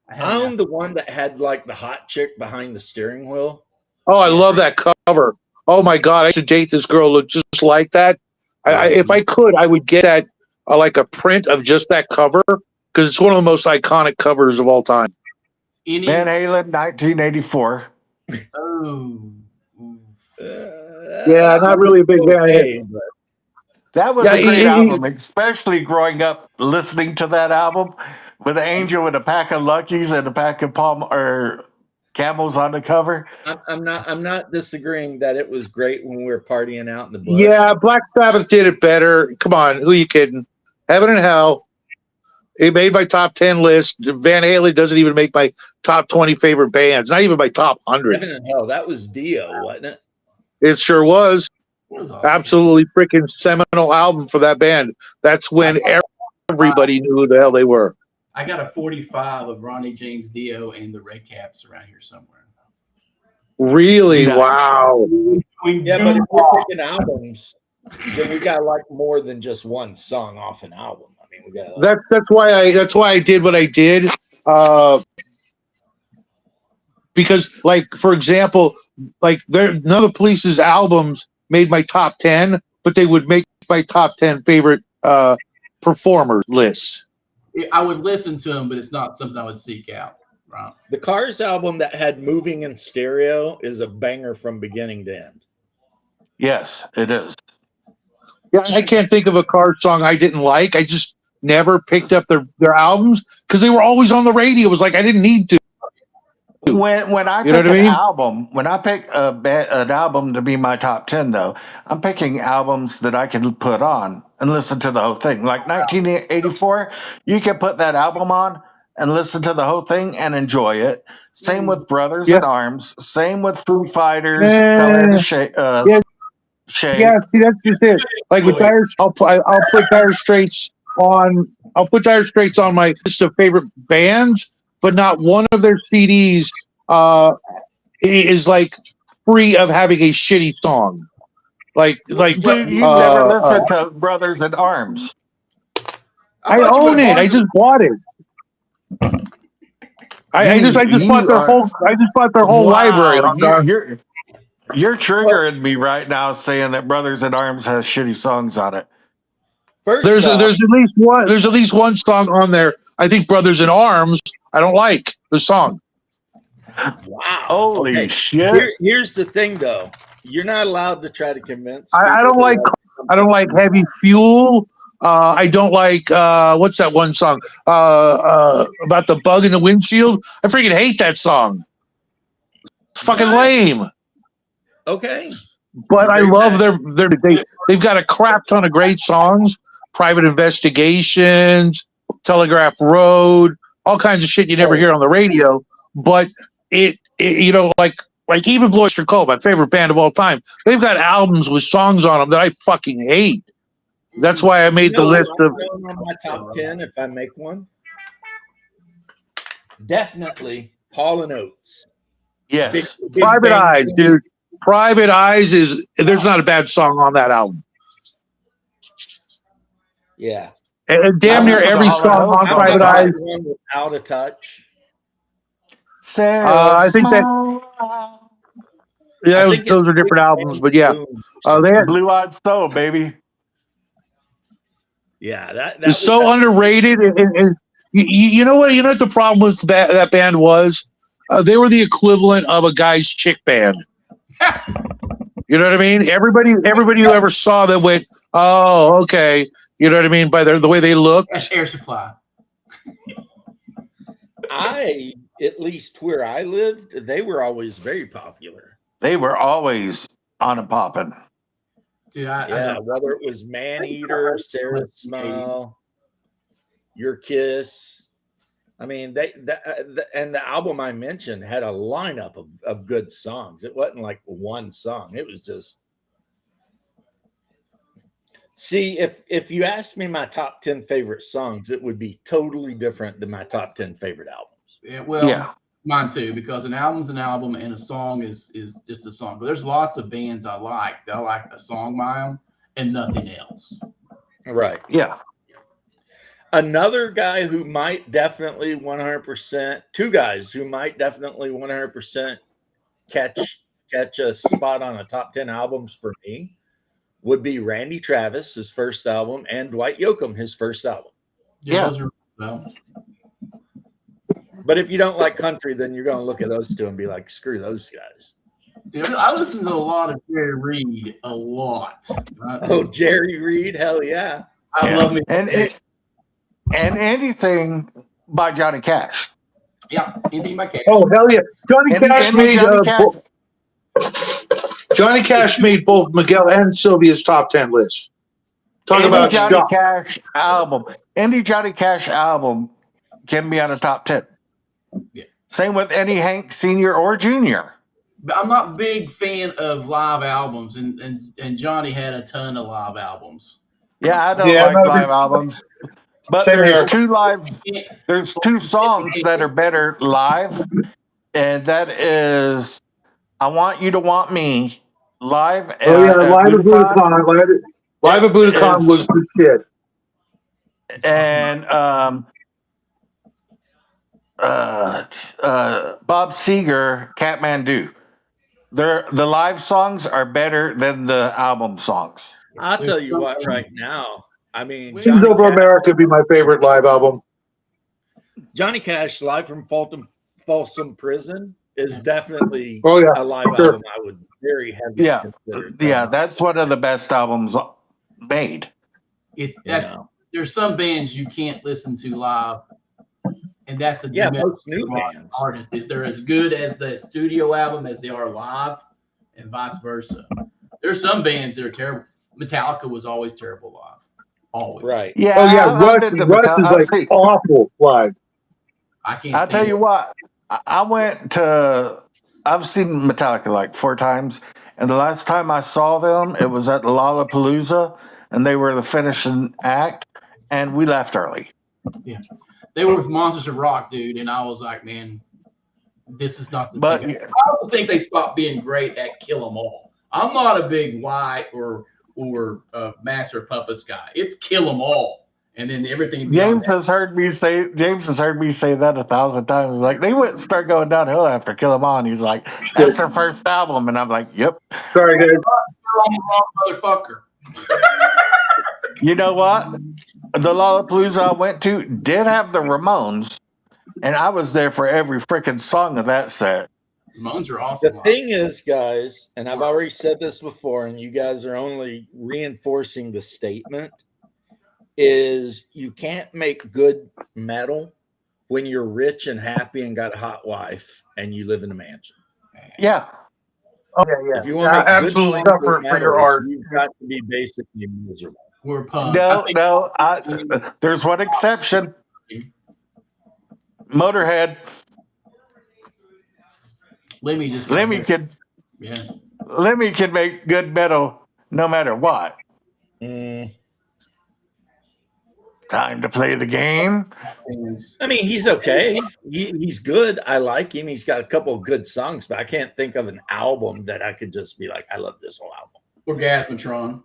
I owned the one that had like the hot chick behind the steering wheel. Oh, I love that cover. Oh my God, I used to date this girl look just like that. If I could, I would get that like a print of just that cover because it's one of the most iconic covers of all time. Van Halen, 1984. Oh. Yeah, not really a big Van Halen. That was Yeah, a great album, especially growing up listening to that album with an angel with a pack of Luckies and a pack of Camels on the cover. I'm not disagreeing that it was great when we were partying out in the bush. Yeah, Black Sabbath did it better. Come on, who are you kidding? Heaven and Hell. It made my top 10 list. Van Halen doesn't even make my top 20 favorite bands. Not even my top 100. Heaven and Hell. That was Dio, wasn't it? It sure was. Awesome. Absolutely freaking seminal album for that band. That's when everybody knew who the hell they were. I got a 45 of Ronnie James Dio and the Red Caps around here somewhere. Really? Nice. Wow. Yeah, but if we're picking albums, then we got like more than just one song off an album. I mean, we got That's why I did what I did. Because, like, for example, like none of the Police's albums made my top 10, but they would make my top 10 favorite performer lists. I would listen to them, but it's not something I would seek out. Right. the Cars album that had Moving in Stereo is a banger from beginning to end. Yes, it is. Yeah, I can't think of a Cars song I didn't like. I just never picked up their albums because they were always on the radio. It was like I didn't need to. When I You know pick what I an mean? album, when I pick an album to be my top 10, though, I'm picking albums that I can put on and listen to the whole thing. Like 1984, you can put that album on and listen to the whole thing and enjoy it. Same with Brothers in Arms. Same with Foo Fighters. Color of the Shade. Yeah, see, that's just it. Like with Dire, I'll put Dire Straits on. I'll put Dire Straits on my list of favorite bands, but not one of their CDs is like free of having a shitty song. Like You never listened to Brothers in Arms. I own it. I just bought it. I just bought their whole library. You're triggering me right now saying that Brothers in Arms has shitty songs on it. First There's off, at least one song on there. I think Brothers in Arms. I don't like the song. wow. Holy Okay. shit. Here's the thing, though. You're not allowed to try to convince. I don't like Heavy Fuel. I don't like what's that one song about the bug in the windshield? I freaking hate that song. It's fucking lame. Okay. But I love they've got a crap ton of great songs. Private Investigations, Telegraph Road, all kinds of shit you never hear on the radio. But it like even Blue Oyster Cult, my favorite band of all time, they've got albums with songs on them that I fucking hate. That's why I made the list of on my top 10 if I make one. Definitely Hall and Oates. Yes. Big Private Bang Eyes, Theory. dude. Private Eyes there's not a bad song on that album. Yeah. And damn near every song on How Private about Eyes. that one with Out of Touch? I think that Yeah, I think those are different albums, but yeah, they had, Blue Eyed Soul, baby. yeah, that it's so was underrated. And you know what? You know what the problem was? That band was they were the equivalent of a guy's chick band. You know what I mean? Everybody who ever saw them went, "Oh, okay." You know what I mean by the way they looked. That's Air Supply. at least where I lived, they were always very popular. They were always on and popping. Dude, Yeah, whether it was Man Eater, Sarah's Smile, Your Kiss. I mean, and the album I mentioned had a lineup of good songs. It wasn't like one song. It was just. See, if you asked me my top 10 favorite songs, it would be totally different than my top 10 favorite albums. Yeah, well, Yeah. mine too, because an album's an album and a song is just a song. But there's lots of bands I like that I like a song by them and nothing else. Right. Yeah. Another guy who might definitely 100%, two guys who might definitely 100% catch a spot on a top 10 albums for me would be Randy Travis, his first album, and Dwight Yoakam, his first album. Yeah. Those are, well, But if you don't like country, then you're going to look at those two and be like, screw those guys. dude, I listen to a lot of Jerry Reed, a lot. Oh, Jerry Reed, hell yeah. I love me. And anything by Johnny Cash. Yeah, anything by Cash. Oh hell yeah! Johnny Cash made Johnny Cash made both Miguel and Sylvia's top 10 lists. Talk about Johnny shock. Cash album. Any Johnny Cash album can be on a top 10. Yeah. Same with any Hank Sr. or Jr. But I'm not a big fan of live albums, and Johnny had a ton of live albums. Yeah, I don't Yeah, like no, live albums. But Same there's two songs that are better live, and that is I Want You to Want Me live. Oh yeah, at Live at Budokan, Budokan. Live at Budokan was the shit. and Bob Seger, Kathmandu. The live songs are better than the album songs. I'll tell you what, right now, I mean, Kings Over America would be my favorite live album. Johnny Cash live from Folsom Prison is definitely Oh yeah, a live sure. album I would very heavily Yeah, consider. yeah, that's one of the best albums made. There's some bands you can't listen to live, and that's the most new bands. artists is they're as good as the studio album as they are live, and vice versa. There's some bands that are terrible. Metallica was always terrible live, always. Right. Yeah, Oh yeah, I've been to Rush Metallica. is like awful live. I can't. I'll tell you what, I've seen Metallica like 4 times, and the last time I saw them, it was at Lollapalooza, and they were the finishing act, and we left early. They were with Monsters of Rock, dude, and I was like, man, this is not the But thing. I don't think they stopped being great at Kill 'Em All. I'm not a big White or Master of Puppets guy. It's Kill 'Em All, and then everything. James has heard me say that 1,000 times. Like they wouldn't start going downhill after Kill 'Em All. And he's like, that's their first album, and I'm like, yep. Sorry guys. I'm the wrong motherfucker. You know what? The Lollapalooza I went to did have the Ramones, and I was there for every freaking song of that set. Ramones are The awesome. thing is, guys, and I've already said this before, and you guys are only reinforcing the statement, is you can't make good metal when you're rich and happy and got a hot wife and you live in a mansion. Yeah. Oh yeah, If you want to make good absolutely metal, suffer for your art. you've got to be basically miserable. We're pumped. No. There's one exception. Motorhead. Lemmy just Lemmy can make good metal no matter what. Time to play the game. I mean, he's okay. He's good. I like him. He's got a couple of good songs, but I can't think of an album that I could just be like, I love this whole album. Orgasmatron.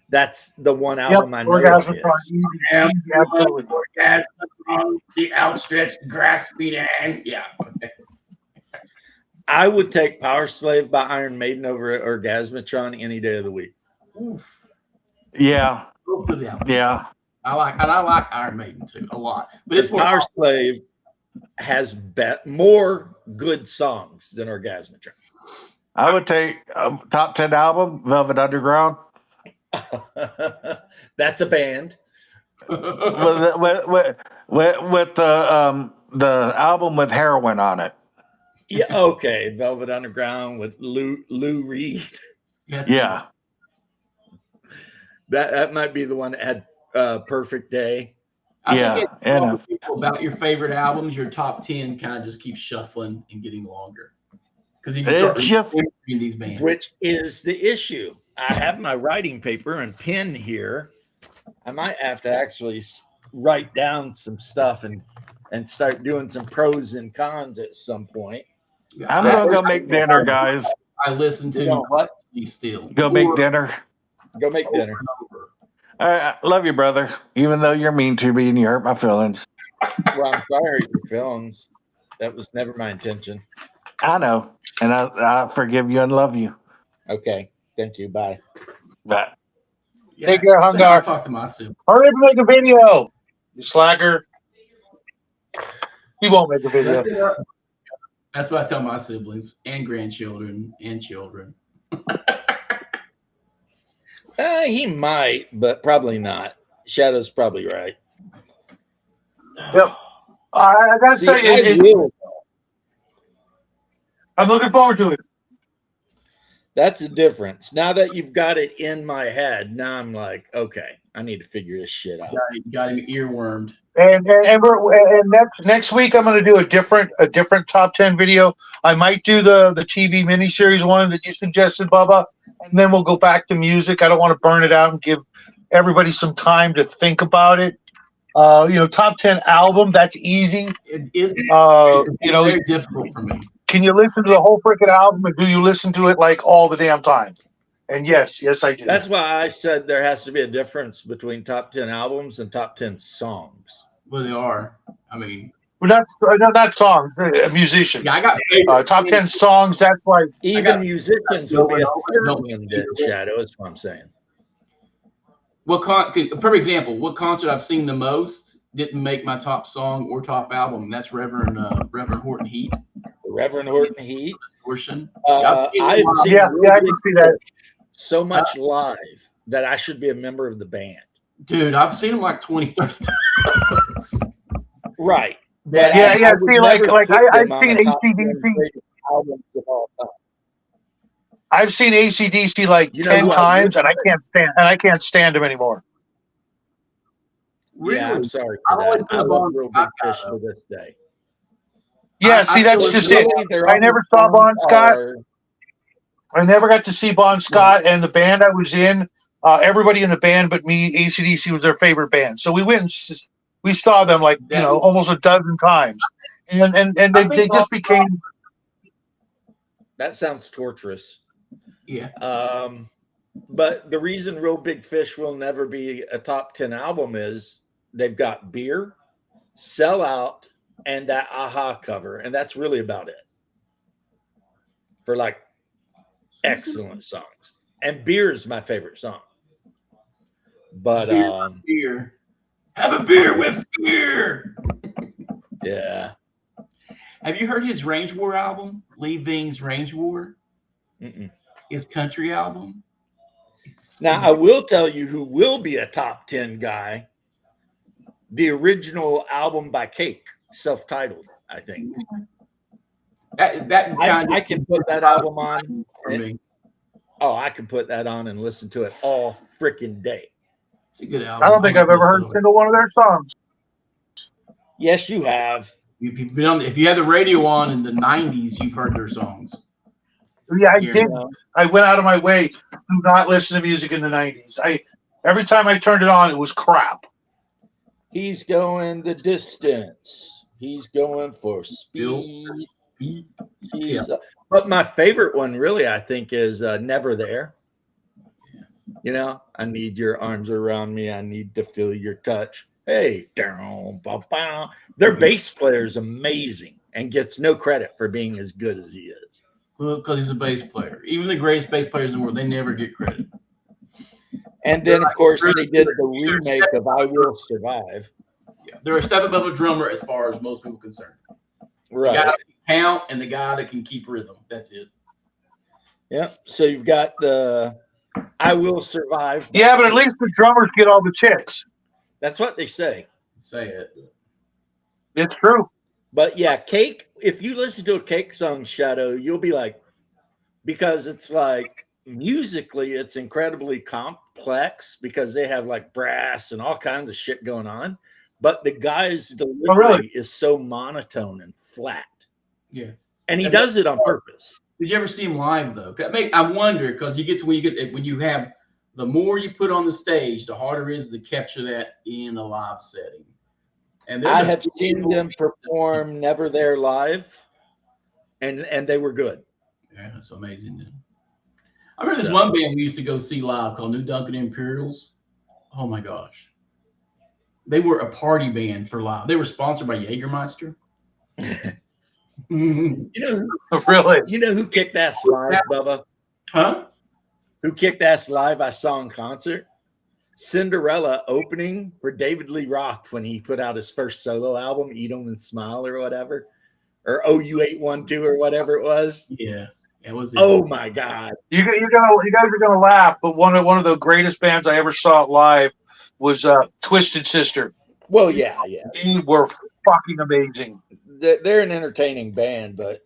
That's the one album I know. Orgasmatron. Absolutely. Orgasmatron. The outstretched, grasping hand. Yeah. I would take Power Slave by Iron Maiden over Orgasmatron any day of the week. Oof. Yeah. Both of them. Yeah. I like Iron Maiden too a lot, but it's Because more Power Slave has more good songs than Orgasmatron. I would take top 10 album, Velvet Underground. That's a band. with the album with heroin on it. Yeah, okay. Velvet Underground with Lou Reed. Yeah. That might be the one that had Perfect Day. I Yeah, think it's and all people about your favorite albums. Your top 10 kind of just keeps shuffling and getting longer because you start it's just remembering these bands. Which is the issue. I have my writing paper and pen here. I might have to actually write down some stuff and start doing some pros and cons at some point. I'm gonna go make dinner, guys. I listen to what? still. Go make dinner. Go make dinner. I love you, brother. Even though you're mean to me and you hurt my feelings. Well, I'm sorry your feelings. That was never my intention. I know, and I forgive you and love you. Okay, thank you. Bye. But Yeah. Take care, I'll Hungar. talk to my sibling. Hurry up and make a video, you slacker. He won't make a video. That's what I tell my siblings and grandchildren and children. He might, but probably not. Shadow's probably right. Yep. I gotta See, tell you, I will. I'm looking forward to it. That's the difference. Now that you've got it in my head, now I'm like, okay, I need to figure this shit out. Got him earwormed. And next week I'm going to do a different top 10 video. I might do the TV miniseries one that you suggested, Bubba, and then we'll go back to music. I don't want to burn it out and give everybody some time to think about it. Top 10 album, that's easy. It is very difficult for me. Can you listen to the whole freaking album, or do you listen to it like all the damn time? And yes, I do. That's why I said there has to be a difference between top 10 albums and top 10 songs. Well, they are. I mean, not songs, musicians. Yeah, I got top 10 songs. That's like even musicians would be a third one than Shadow. That's what I'm saying. For example, what concert I've seen the most didn't make my top song or top album. And that's Reverend Horton Heat. Reverend Horton Heat. Portion. I can see that. So much live that I should be a member of the band. Dude, I've seen them like 20, 30 times. Right. But yeah. See, like I've seen AC/DC. I've seen AC/DC like 10 times, and I can't stand them anymore. Really? Yeah, I'm sorry for that. I love Real Big Fish to this day. Yeah, see, that's just it. I never saw Bon Scott. I never got to see Bon Scott, and the band I was in, everybody in the band but me, AC/DC was their favorite band. So we went and we saw them like, almost a dozen times. And they just became... That sounds torturous. Yeah. But the reason Real Big Fish will never be a top 10 album is they've got Beer, Sell Out, and that Aha cover. And that's really about it. For like excellent songs. And Beer is my favorite song. But beer. Have a beer with beer. Yeah. Have you heard his Range War album? Lee Ving's Range War? His country album? Now, I will tell you who will be a top 10 guy. The original album by Cake, self-titled, I think. I can put that album on. I can put that on and listen to it all freaking day. It's a good album. I don't think I've ever heard a single one of their songs. Yes, you have. If you had the radio on in the 90s, you've heard their songs. Yeah, I did. I went out of my way to not listen to music in the 90s. Every time I turned it on, it was crap. He's going the distance. He's going for speed. But my favorite one, really, I think, is Never There. I need your arms around me. I need to feel your touch. Hey, their bass player is amazing. and gets no credit for being as good as he is. Well, because he's a bass player. Even the greatest bass players in the world, they never get credit. And then, of course, they did the remake of I Will Survive. Yeah, they're a step above a drummer as far as most people are concerned. Right. The guy that can count and the guy that can keep rhythm. That's it. Yep. So you've got the I Will Survive. Yeah, but at least the drummers get all the chicks. That's what they say. Say it. It's true. But yeah, Cake, if you listen to a Cake song, Shadow, you'll be like, because it's like musically, it's incredibly complex because they have like brass and all kinds of shit going on. But the guy's delivery is so monotone and flat. Yeah. And he does it on purpose. Did you ever see him live though? I wonder, because you get to where you get when you have the more you put on the stage, the harder it is to capture that in a live setting. And I have seen them perform Never There live, and they were good. Yeah, that's amazing. Then. I remember this one band we used to go see live called New Duncan Imperials. Oh my gosh. They were a party band for live. They were sponsored by Jägermeister. You know, really? You know who kicked ass live, Bubba? Huh? Who kicked ass live I saw in concert? Cinderella opening for David Lee Roth when he put out his first solo album, Eat 'em and Smile or whatever, or OU812 or whatever it was. Yeah, it was. Oh my God! You guys are gonna laugh, but one of the greatest bands I ever saw live was Twisted Sister. Well, yeah. They were fucking amazing. They're an entertaining band, but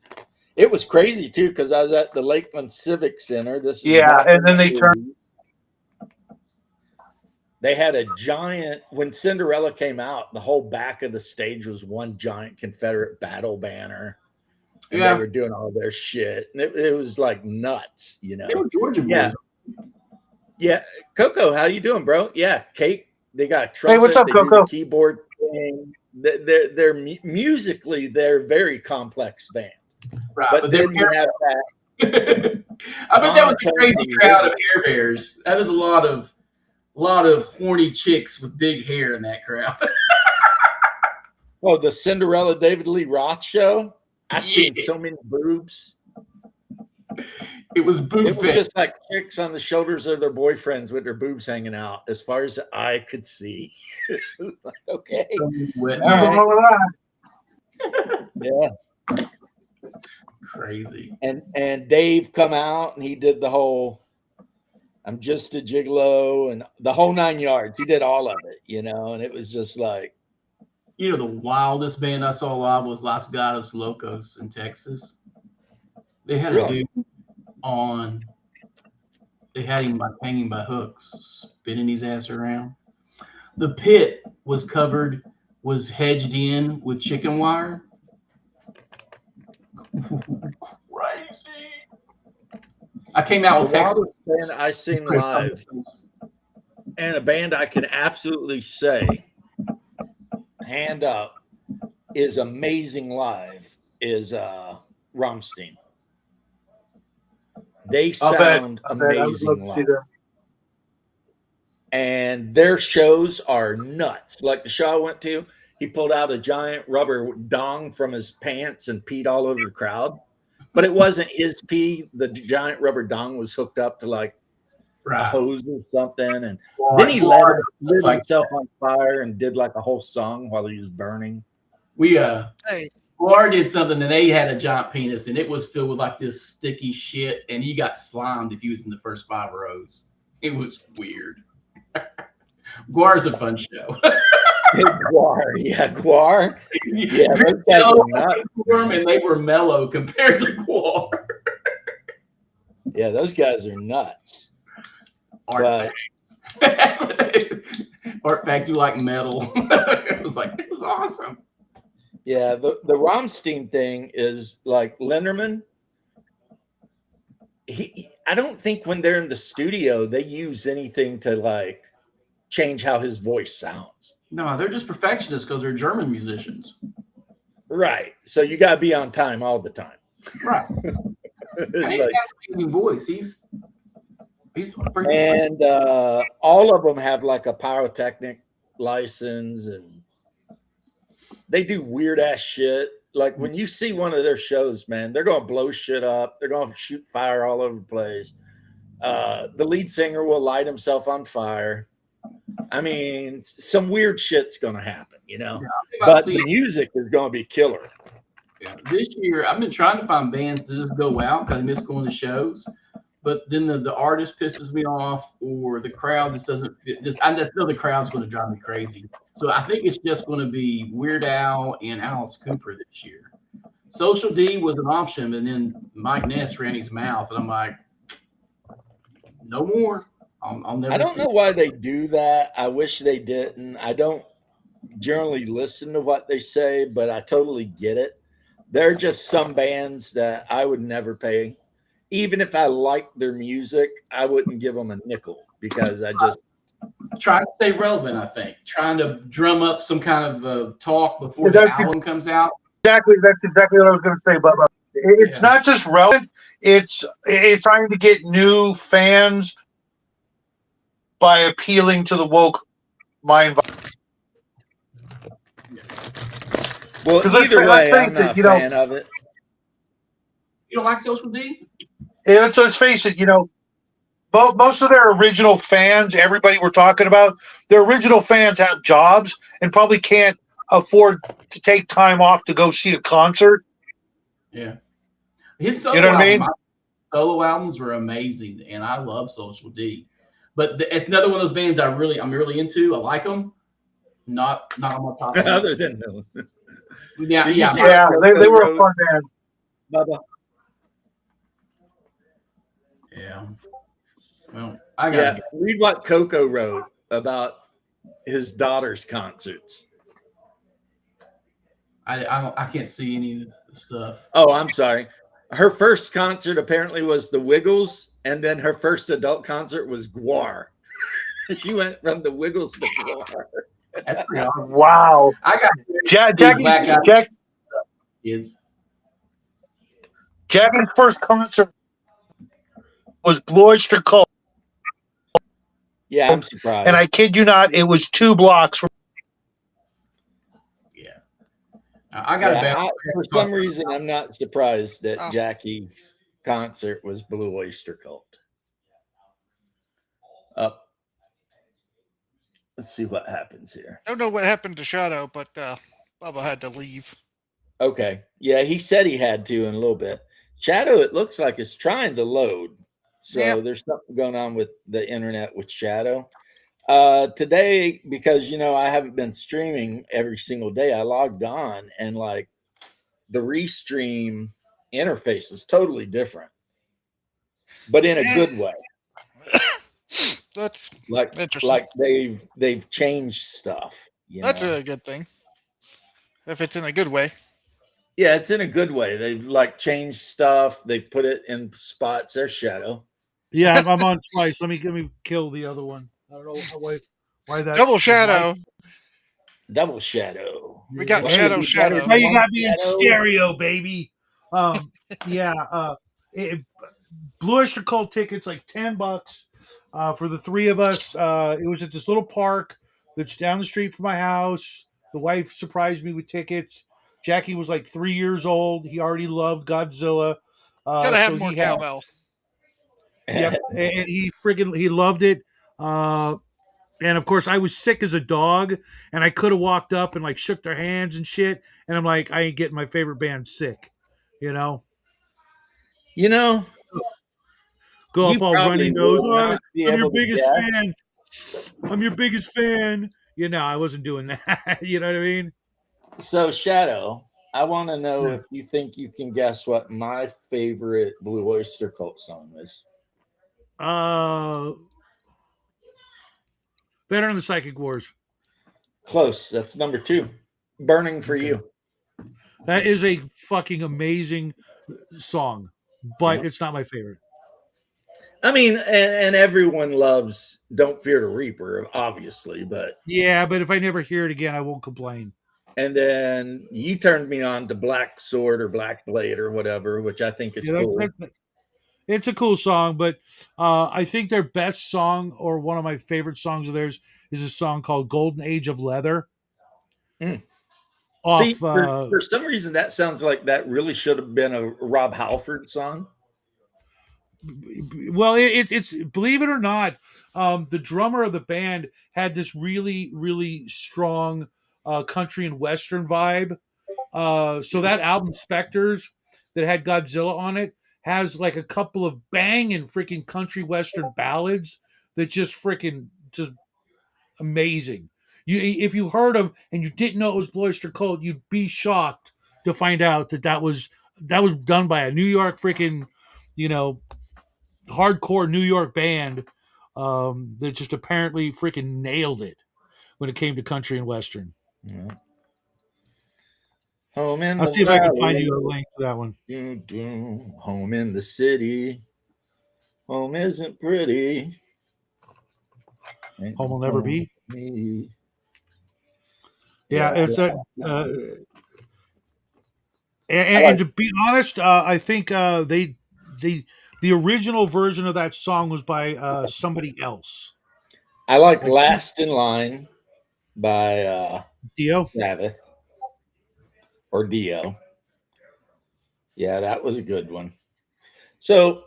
it was crazy too because I was at the Lakeland Civic Center. And then they turned. They had a giant, when Cinderella came out, the whole back of the stage was one giant Confederate battle banner. And they were doing all their shit. And it was like nuts, you know. They were Georgia boys. Yeah. Coco, how you doing, bro? Yeah. Cake, they got a trumpet. Hey, what's up, Coco? The keyboard thing. They're musically, they're a very complex band. Right. But then you have that. I bet that was a crazy crowd of Air Bears. That was a lot of horny chicks with big hair in that crowd. Oh, the Cinderella David Lee Roth show. I've seen so many boobs. It was boob It was just like chicks on the shoulders of their boyfriends with their boobs hanging out as far as the eye could see. Okay. Yeah. Crazy. And Dave come out and he did the whole I'm just a gigolo and the whole 9 yards. He did all of it, you know, and it was just like, you know, the wildest band I saw live was Los Gatos Locos in Texas. They had a dude on. They had him hanging by hooks, spinning his ass around. The pit was hedged in with chicken wire. Crazy. I came out with the band I seen live, and a band I can absolutely say, hand up, is amazing live is Rammstein. They sound amazing live. And their shows are nuts. Like the show I went to, he pulled out a giant rubber dong from his pants and peed all over the crowd. But it wasn't his pee. The giant rubber dong was hooked up to like a hose or something. And then he lit himself on fire and did like a whole song while he was burning. Guar did something and they had a giant penis and it was filled with like this sticky shit and he got slimed if he was in the first 5 rows. It was weird. Guar's a fun show. Guar. Yeah, those guys are nuts. And they were mellow compared to Guar. Yeah, those guys are nuts. That's what Artifacts, you like metal. It was like, it was awesome. Yeah, the Rammstein thing is like Linderman. I don't think when they're in the studio they use anything to like change how his voice sounds. No, they're just perfectionists because they're German musicians. Right. So you gotta be on time all the time. Right. He's got an amazing voice. He's and all of them have like a pyrotechnic license and they do weird ass shit. like when you see one of their shows, man, they're gonna blow shit up. They're gonna shoot fire all over the place. The lead singer will light himself on fire. I mean, some weird shit's gonna happen, you know. But the music is gonna be killer. Yeah. This year, I've been trying to find bands to just go out because I miss going to shows. But then the artist pisses me off, or the crowd just doesn't fit. I just know the crowd's going to drive me crazy. So I think it's just going to be Weird Al and Alice Cooper this year. Social D was an option, and then Mike Ness ran his mouth, and I'm like, no more. I'll never. I don't know why they do that. I wish they didn't. I don't generally listen to what they say, but I totally get it. There are just some bands that I would never pay. Even if I liked their music, I wouldn't give them a nickel because I just trying to stay relevant. I think trying to drum up some kind of talk before the album comes out. Exactly, that's exactly what I was going to say, Bubba. It's not just relevant; it's trying to get new fans by appealing to the woke mind. Well, either way, I'm not a fan of it. You don't like Social D? Yeah, let's face it. Most of their original fans, everybody we're talking about, their original fans have jobs and probably can't afford to take time off to go see a concert. Yeah, his solo solo albums were amazing, and I love Social D. But it's another one of those bands I'm really into. I like them. Not on my top. Other than them. Yeah, they were a fun band. Bubba. Yeah. Well, I got read what Coco wrote about his daughter's concerts. I can't see any of the stuff. Oh, I'm sorry. Her first concert apparently was the Wiggles, and then her first adult concert was Gwar. She went from the Wiggles to Gwar. That's pretty awesome. Wow. I got Jackie's first concert was Blue Oyster Cult. Yeah, I'm surprised. And I kid you not, it was 2 blocks from. Yeah. I got for some reason, I'm not surprised that Jackie's concert was Blue Oyster Cult. Let's see what happens here. I don't know what happened to Shadow, but Bubba had to leave. Okay. Yeah, he said he had to in a little bit. Shadow, it looks like it's trying to load. So there's something going on with the internet with Shadow. Today, because, I haven't been streaming every single day, I logged on and like the Restream interface is totally different, but in a good way. That's interesting. Like they've changed stuff. That's a good thing. If it's in a good way. Yeah, it's in a good way. They've like changed stuff. They've put it in spots. There's Shadow. Yeah, I'm on twice. Let me kill the other one. I don't know why that. Double Shadow. Double Shadow. We got Shadow. Now you got me in stereo, baby. Blue Oyster Cult tickets like $10 for the 3 of us. It was at this little park that's down the street from my house. The wife surprised me with tickets. Jackie was like 3 years old. He already loved Godzilla. Gotta have more cowbell. Yep, and he loved it. And of course, I was sick as a dog, and I could have walked up and like shook their hands and shit. And I'm like, I ain't getting my favorite band sick, Go up all runny nose. I'm your biggest fan. I'm your biggest fan. I wasn't doing that. You know what I mean? So, Shadow, I want to know if you think you can guess what my favorite Blue Oyster Cult song is. Better than the Psychic Wars. Close. That's number 2. Burning for You. That is a fucking amazing song, but it's not my favorite. I mean, and everyone loves Don't Fear the Reaper, obviously, but but if I never hear it again, I won't complain. And then you turned me on to Black Sword or Black Blade or whatever, which I think is cool. It's a cool song, but I think their best song, or one of my favorite songs of theirs, is a song called Golden Age of Leather. See, off. for some reason, that sounds like that really should have been a Rob Halford song. Well, it's believe it or not, the drummer of the band had this really really strong country and western vibe. So that album Spectres that had Godzilla on it has like a couple of banging freaking country western ballads that just freaking just amazing. You if you heard them and you didn't know it was Blue Oyster Cult, you'd be shocked to find out that was done by a New York freaking, you know, hardcore New York band that just apparently freaking nailed it when it came to country and western. Yeah. Home in I'll the see if I can find valley. you a link to that one. Home in the city. Home isn't pretty. Home will never be. Me. Yeah, it's a. And to be honest, I think the original version of that song was by somebody else. I like Last in Line by Dio. Sabbath or Dio. Yeah, that was a good one. So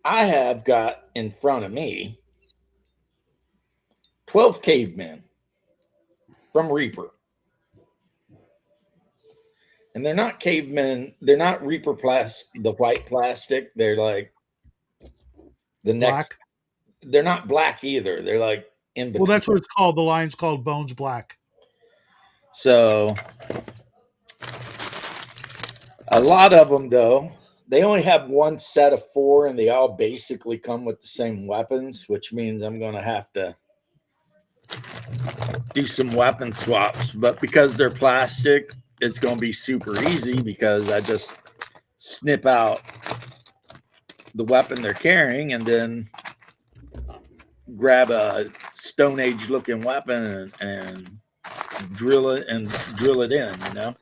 I have got in front of me 12 Cavemen from Reaper. And they're not cavemen. They're not Reaper the white plastic. They're like the next. Black. They're not black either. They're like in between. Well, that's what it's called. The line's called Bones Black. So a lot of them, though, they only have one set of 4, and they all basically come with the same weapons, which means I'm going to have to do some weapon swaps. But because they're plastic, it's going to be super easy because I just snip out the weapon they're carrying and then grab a Stone Age looking weapon and drill it in, you know?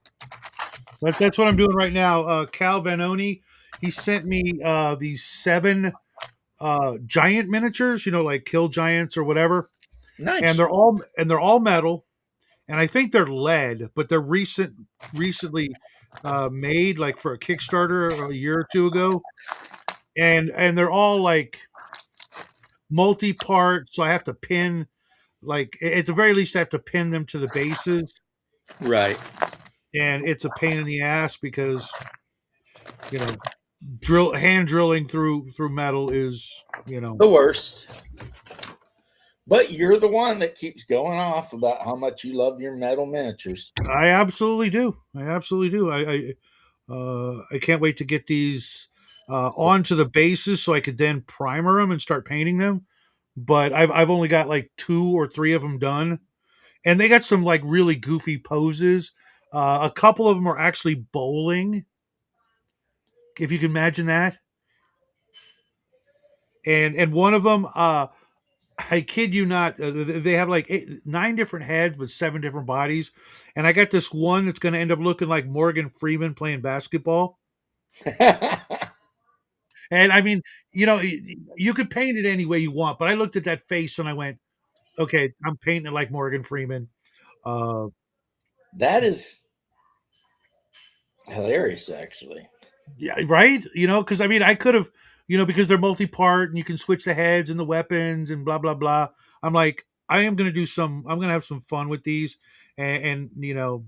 That's what I'm doing right now. Cal Vanoni, he sent me these 7 giant miniatures, you know, like Kill Giants or whatever. Nice. And they're all metal, and I think they're lead, but they're recently made, like for a Kickstarter a year or 2 ago, and they're all like multi-part, so I have to pin, like at the very least I have to pin them to the bases, Right. and it's a pain in the ass because, you know, hand drilling through metal is, you know, the worst. But you're the one that keeps going off about how much you love your metal miniatures. I absolutely do. I can't wait to get these onto the bases so I could then primer them and start painting them. But I've only got like 2 or 3 of them done, and they got some like really goofy poses. A couple of them are actually bowling, if you can imagine that. And one of them, I kid you not, they have like 9 different heads with 7 different bodies, and I got this one that's going to end up looking like Morgan Freeman playing basketball. And I mean, you know, you could paint it any way you want, but I looked at that face and I went, okay, I'm painting it like Morgan Freeman. That is hilarious, actually. Yeah, right? You know, because I mean, I could have, you know, because they're multi-part and you can switch the heads and the weapons and blah, blah, blah. I'm like, I'm going to have some fun with these and you know,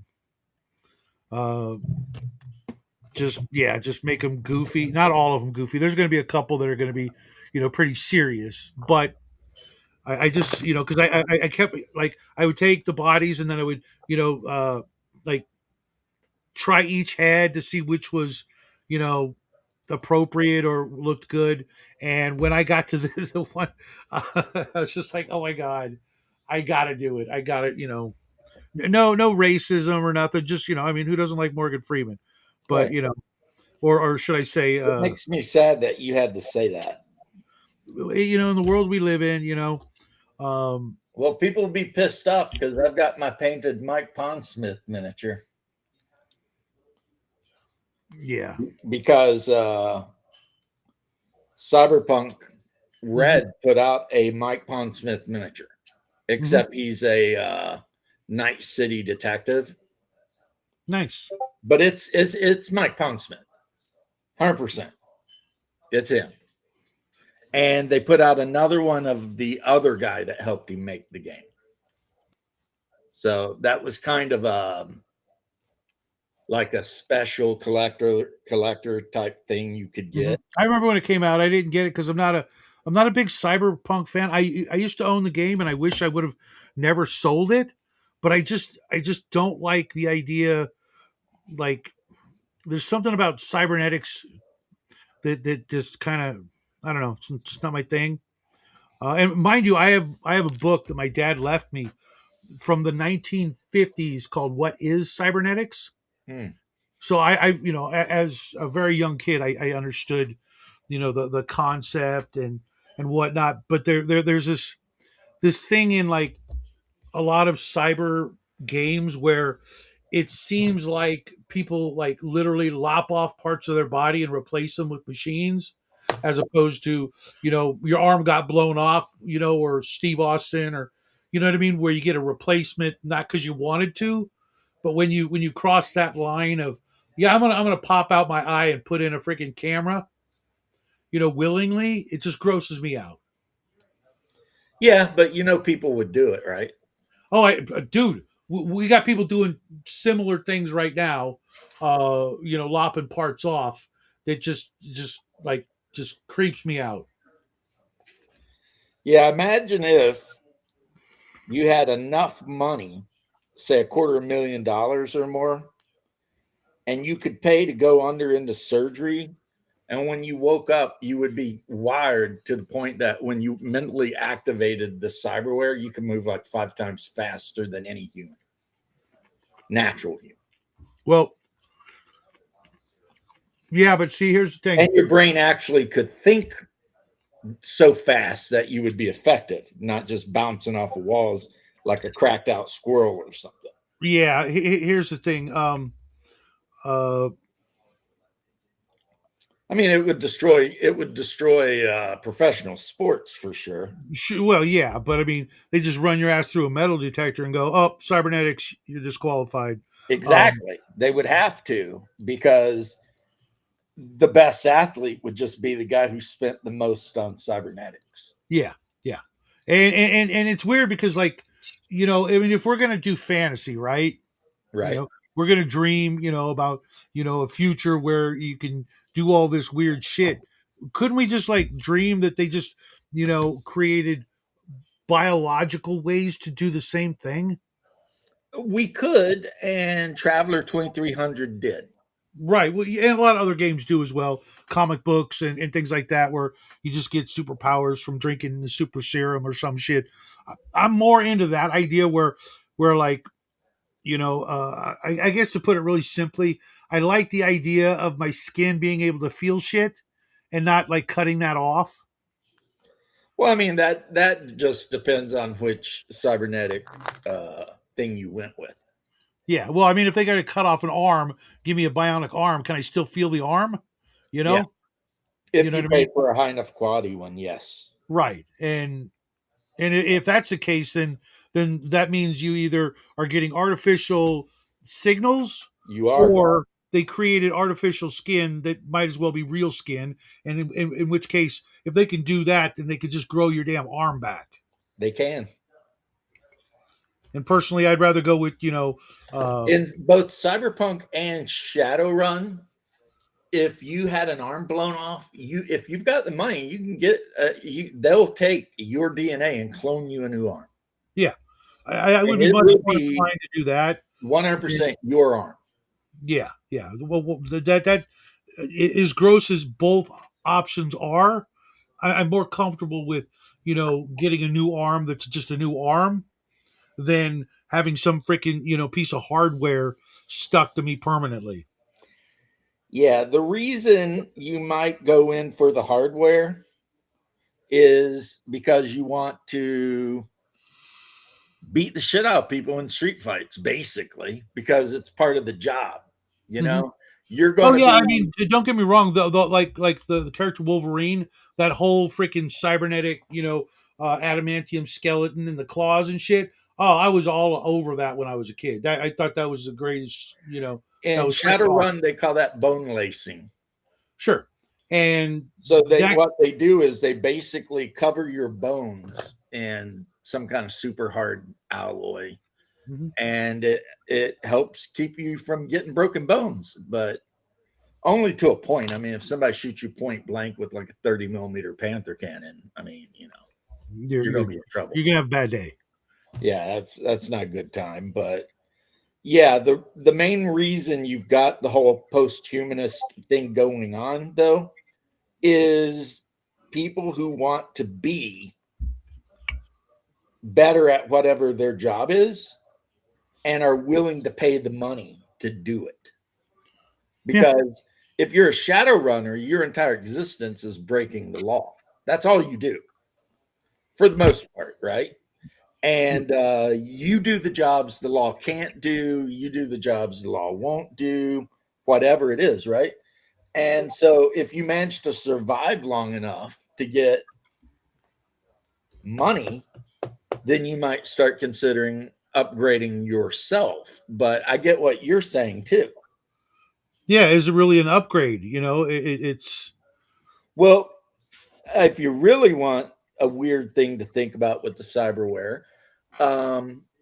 just make them goofy. Not all of them goofy. There's going to be a couple that are going to be, you know, pretty serious. But I just, you know, because I kept like I would take the bodies and then I would, you know, like try each head to see which was, you know, appropriate or looked good. And when I got to the one, I was just like, oh my god, I got to do it. I got it. You know, no racism or nothing. Just, you know, I mean, who doesn't like Morgan Freeman? But Right. you know. Or should I say, It makes me sad that you had to say that. You know, in the world we live in, you know. Well, people will be pissed off because I've got my painted Mike Pondsmith miniature. Yeah. Because Cyberpunk Red put out a Mike Pondsmith miniature, except he's a Night City detective. Nice. But it's Mike Pondsmith, 100%. It's him. And they put out another one of the other guy that helped him make the game. So that was kind of like a special collector type thing you could get. I remember when it came out. I didn't get it because I'm not a big Cyberpunk fan. I used to own the game, and I wish I would have never sold it. But I just don't like the idea. Like, there's something about cybernetics that just kind of, I don't know. It's just not my thing. And mind you, I have a book that my dad left me from the 1950s called "What Is Cybernetics." Hmm. So I as a very young kid, I understood, the concept and whatnot. But there's this thing in like a lot of cyber games where it seems like people like literally lop off parts of their body and replace them with machines, as opposed to, your arm got blown off, or Steve Austin, or you know what I mean, where you get a replacement not because you wanted to, but when you cross that line of, yeah, I'm gonna pop out my eye and put in a freaking camera, willingly, it just grosses me out. Yeah, but people would do it, right? Oh, dude, we got people doing similar things right now, lopping parts off that just creeps me out. Yeah, imagine if you had enough money, say $250,000 or more, and you could pay to go under into surgery. And when you woke up, you would be wired to the point that when you mentally activated the cyberware, you can move like 5 times faster than any human, natural human. Well, yeah, but see, here's the thing. And your brain actually could think so fast that you would be effective, not just bouncing off of walls like a cracked out squirrel or something. Yeah, here's the thing. I mean, it would destroy professional sports for sure. Well, yeah, but I mean, they just run your ass through a metal detector and go, "Oh, cybernetics, you're disqualified." Exactly. They would have to, because the best athlete would just be the guy who spent the most on cybernetics. Yeah, yeah, and it's weird because, like, I mean, if we're gonna do fantasy, right? Right. We're gonna dream, about a future where you can do all this weird shit. Couldn't we just like dream that they just created biological ways to do the same thing? We could, and Traveler 2300 did. Right. Well, and a lot of other games do as well. Comic books and things like that, where you just get superpowers from drinking the super serum or some shit. I'm more into that idea where like, I guess to put it really simply, I like the idea of my skin being able to feel shit and not like cutting that off. Well, I mean, that just depends on which cybernetic thing you went with. Yeah. Well, I mean, if they got to cut off an arm, give me a bionic arm. Can I still feel the arm? Yeah. If you know what I pay mean? for a high enough quality one, yes. Right. And if that's the case, then that means you either are getting artificial signals, You are. or they created artificial skin that might as well be real skin. And in which case, if they can do that, then they could just grow your damn arm back. They can. And personally, I'd rather go with, in both Cyberpunk and Shadowrun, if you had an arm blown off, if you've got the money, you can get they'll take your DNA and clone you a new arm. Yeah, I would be much more inclined to do that. 100% your arm. Yeah, yeah. Well, that as gross as both options are, I'm more comfortable with getting a new arm that's just a new arm than having some freaking piece of hardware stuck to me permanently. Yeah, the reason you might go in for the hardware is because you want to beat the shit out of people in street fights, basically, because it's part of the job. You're going. Oh yeah, I mean, don't get me wrong. Though, like the character Wolverine, that whole freaking cybernetic, adamantium skeleton and the claws and shit. Oh, I was all over that when I was a kid. I thought that was the greatest. That In was freaking awesome. Shadowrun, they call that bone lacing. Sure. And So that, what they do is they basically cover your bones in some kind of super hard alloy, Mhm. and it helps keep you from getting broken bones, but only to a point. I mean, if somebody shoots you point blank with like a 30 millimeter Panther cannon, I mean, you're, you're gonna you're, be in trouble. you're gonna have a bad day. Yeah, that's not a good time. But yeah, the main reason you've got the whole post-humanist thing going on though is people who want to be better at whatever their job is and are willing to pay the money to do it. Because if you're a shadow runner, your entire existence is breaking the law. That's all you do for the most part, right? And you do the jobs the law can't do, you do the jobs the law won't do, whatever it is, right? And so if you manage to survive long enough to get money, then you might start considering upgrading yourself. But I get what you're saying too. Yeah, is it really an upgrade? It's Well, if you really want a weird thing to think about with the cyberware,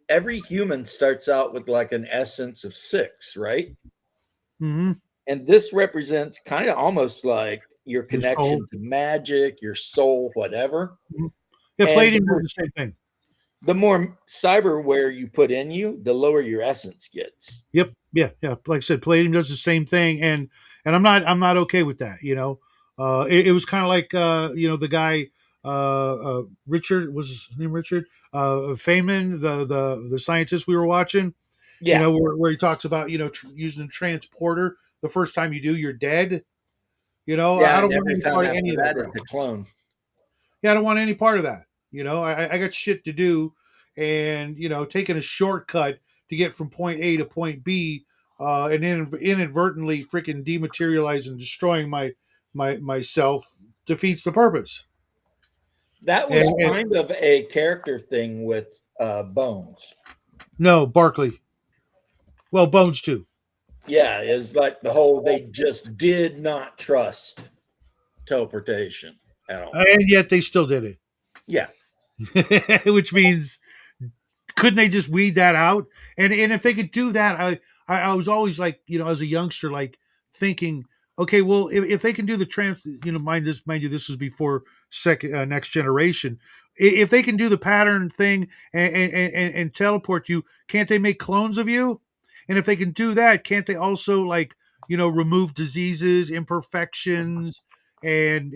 every human starts out with like an essence of 6, right? mhm. And this represents kind of almost like your Your soul. connection to magic, your soul, whatever. Yeah, And Palladium does the same thing. the more cyberware you put in you, the lower your essence gets. Yep. Yeah. Like I said, Palladium does the same thing, and I'm not okay with that. It was kind of like the guy Richard, was his name Richard Feynman, the scientist we were watching. Yeah. Where he talks about using a transporter. The first time you do, you're dead. Yeah. I don't And want every any time part of after any of that, that. it's a clone. Yeah, I don't want any part of that. I got shit to do, and taking a shortcut to get from point A to point B, and then inadvertently freaking dematerializing and destroying myself defeats the purpose. That was And kind of a character thing with Bones. no, Barkley. Well, Bones too. Yeah, it's like the whole they just did not trust teleportation at all. And yet they still did it. Yeah. Which means, couldn't they just weed that out? And if they could do that, I was always like, as a youngster, like thinking, okay, well, if they can do the mind you, this was before next generation. If they can do the pattern thing and teleport you, can't they make clones of you? And if they can do that, can't they also remove diseases, imperfections, and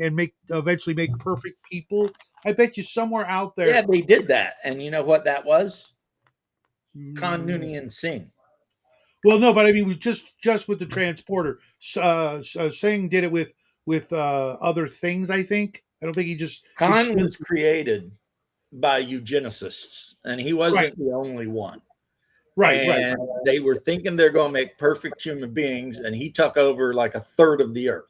eventually make perfect people? I bet you somewhere out there. Yeah, they did that. And you know what that was? Khan Mm, Noonien Singh. Well, no, but I mean, just with the transporter. Singh did it with other things. I think. I don't think he just. Khan was created by eugenicists, and he wasn't the only one. Right. And they were thinking they're going to make perfect human beings, and he took over like a third of the earth.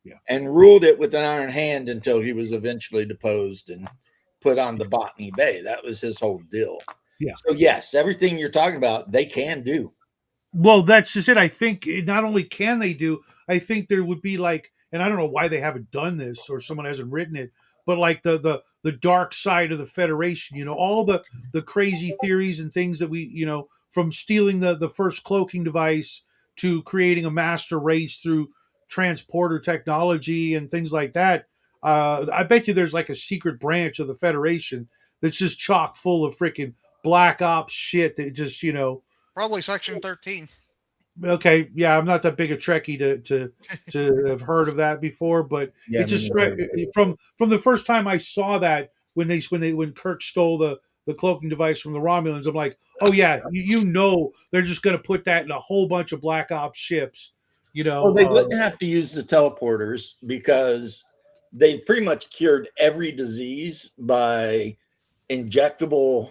Yeah. And ruled it with an iron hand until he was eventually deposed and put on the Botany Bay. That was his whole deal. Yeah. So yes, everything you're talking about, they can do. Well, that's just it. I think not only can they do, I think there would be like, and I don't know why they haven't done this or someone hasn't written it, but like the dark side of the Federation, all the crazy theories and things that we, from stealing the first cloaking device to creating a master race through transporter technology and things like that. I bet you there's like a secret branch of the Federation that's just chock full of freaking black ops shit that just, Probably Section 13. okay, yeah, I'm not that big a Trekkie to have heard of that before, but Yeah, it just me neither. from the first time I saw that when Kirk stole the cloaking device from the Romulans, I'm like, oh yeah, they're just going to put that in a whole bunch of Black Ops ships, Well, they wouldn't have to use the teleporters because they've pretty much cured every disease by injectable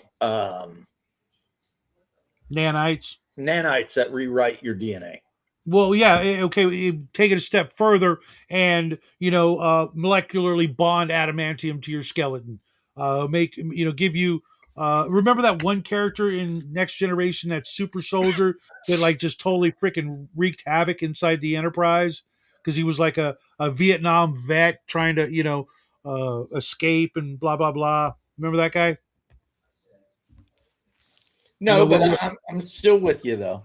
nanites. nanites that rewrite your DNA. Well, yeah, okay. Take it a step further, and molecularly bond adamantium to your skeleton. Give you remember that one character in Next Generation, that super soldier that like just totally freaking wreaked havoc inside the Enterprise because he was like a Vietnam vet trying to, escape and blah blah blah. Remember that guy? No, know but what? I'm still with you though.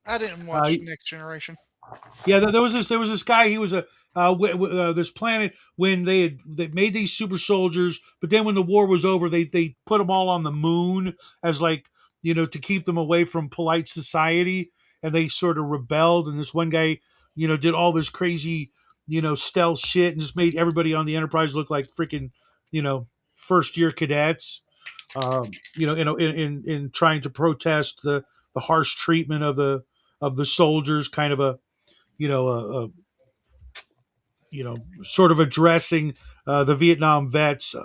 I didn't Uh, watch Next Generation. Yeah, there was this guy. He was this planet when they made these super soldiers, but then when the war was over, they put them all on the moon as like to keep them away from polite society, and they sort of rebelled. And this one guy, did all this crazy stealth shit and just made everybody on the Enterprise look like freaking first year cadets. In trying to protest the harsh treatment of the soldiers, kind of a you know, sort of addressing the Vietnam vets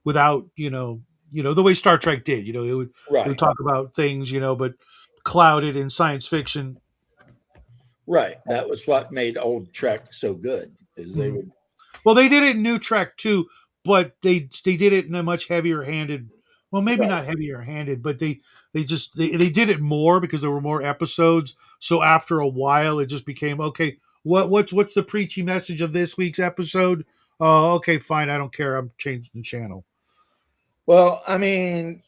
without, the way Star Trek did. It would talk about things, but clouded in science fiction. Right. That was what made old Trek so good. Is they would. Well, they did it in New Trek too, but they did it in a much heavier handed. Well, maybe not heavier handed, but they did it more because there were more episodes. So after a while, it just became okay. What's the preachy message of this week's episode? Oh, okay, fine. I don't care. I'm changing the channel. Well, I mean,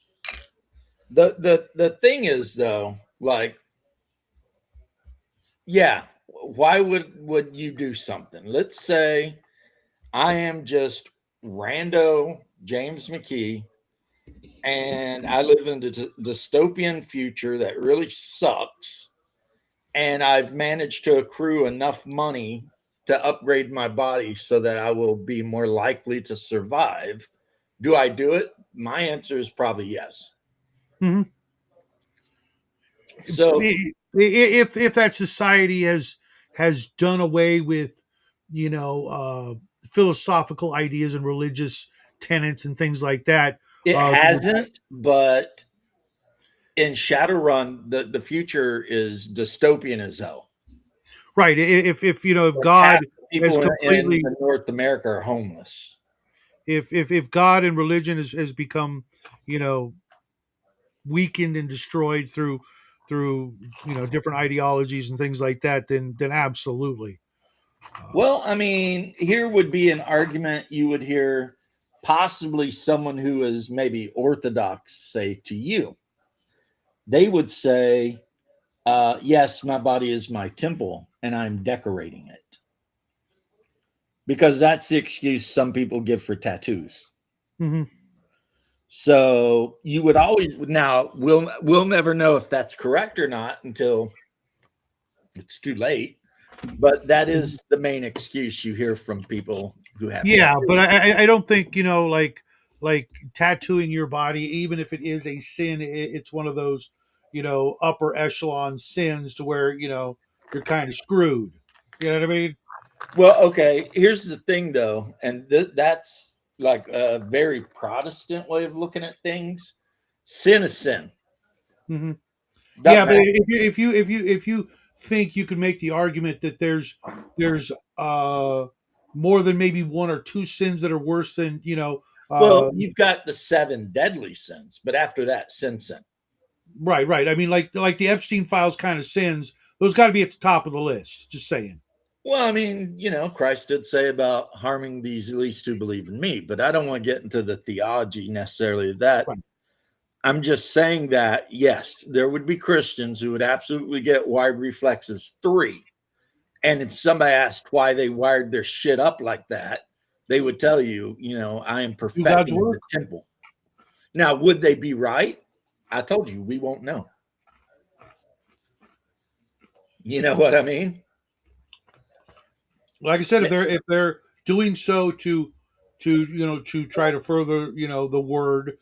the thing is though, like, yeah, why would you do something? Let's say I am just rando James McKee, and I live in the dystopian future that really sucks, and I've managed to accrue enough money to upgrade my body so that I will be more likely to survive. Do I do it? My answer is probably yes. Mm-hmm. So if that society has done away with philosophical ideas and religious tenets and things like that, it hasn't, but in Shadowrun, the future is dystopian as hell. Right. If God people is completely in North America are homeless. If God and religion has become, weakened and destroyed through different ideologies and things like that, then absolutely. Well, I mean, here would be an argument you would hear possibly someone who is maybe Orthodox say to you. They would say, yes, my body is my temple and I'm decorating it. Because that's the excuse some people give for tattoos. Mm-hmm. So you would always now we'll never know if that's correct or not until it's too late. But that is the main excuse you hear from people who have. Yeah, but I don't think like tattooing your body, even if it is a sin, it's one of those upper echelon sins to where you're kind of screwed. You know what I mean? Well, okay. Here's the thing, though, and that's like a very Protestant way of looking at things. Sin is sin. Mm-hmm. Yeah, but if you think you can make the argument that there's more than maybe one or two sins that are worse than well, you've got the 7 deadly sins, but after that, sin. Right. I mean, like the Epstein files kind of sins, those got to be at the top of the list. Just saying. Well, I mean, Christ did say about harming these least who believe in me, but I don't want to get into the theology necessarily of that. Right. I'm just saying that, yes, there would be Christians who would absolutely get wired reflexes 3. And if somebody asked why they wired their shit up like that, they would tell you, I am perfecting the temple. Now, would they be right? I told you, we won't know. You know what I mean? Like I said, if they're doing so to try to further, the word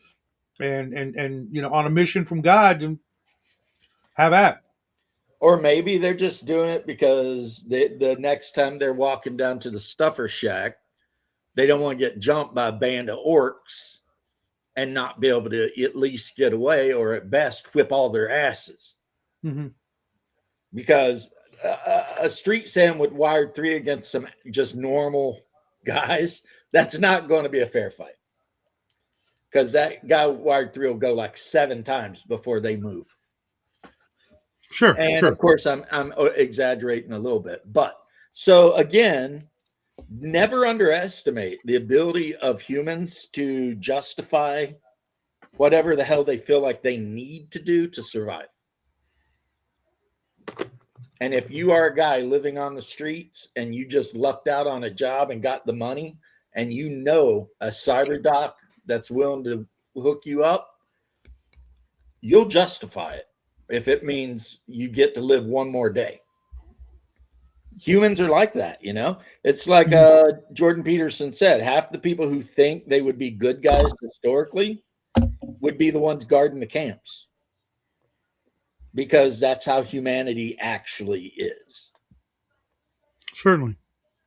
and on a mission from God, and have at. Or maybe they're just doing it because the next time they're walking down to the stuffer shack, they don't want to get jumped by a band of orcs and not be able to at least get away, or at best whip all their asses. Mm-hmm. Because a street sandwich wired 3 against some just normal guys, that's not going to be a fair fight. because that guy wired 3 will go like 7 times before they move. Sure. And Sure. of course, I'm exaggerating a little bit, but so again, never underestimate the ability of humans to justify whatever the hell they feel like they need to do to survive. And if you are a guy living on the streets and you just lucked out on a job and got the money, and you know a cyber doc that's willing to hook you up, you'll justify it if it means you get to live one more day. Humans are like that, you know? It's like Jordan Peterson said, half the people who think they would be good guys historically would be the ones guarding the camps, because that's how humanity actually is. Certainly.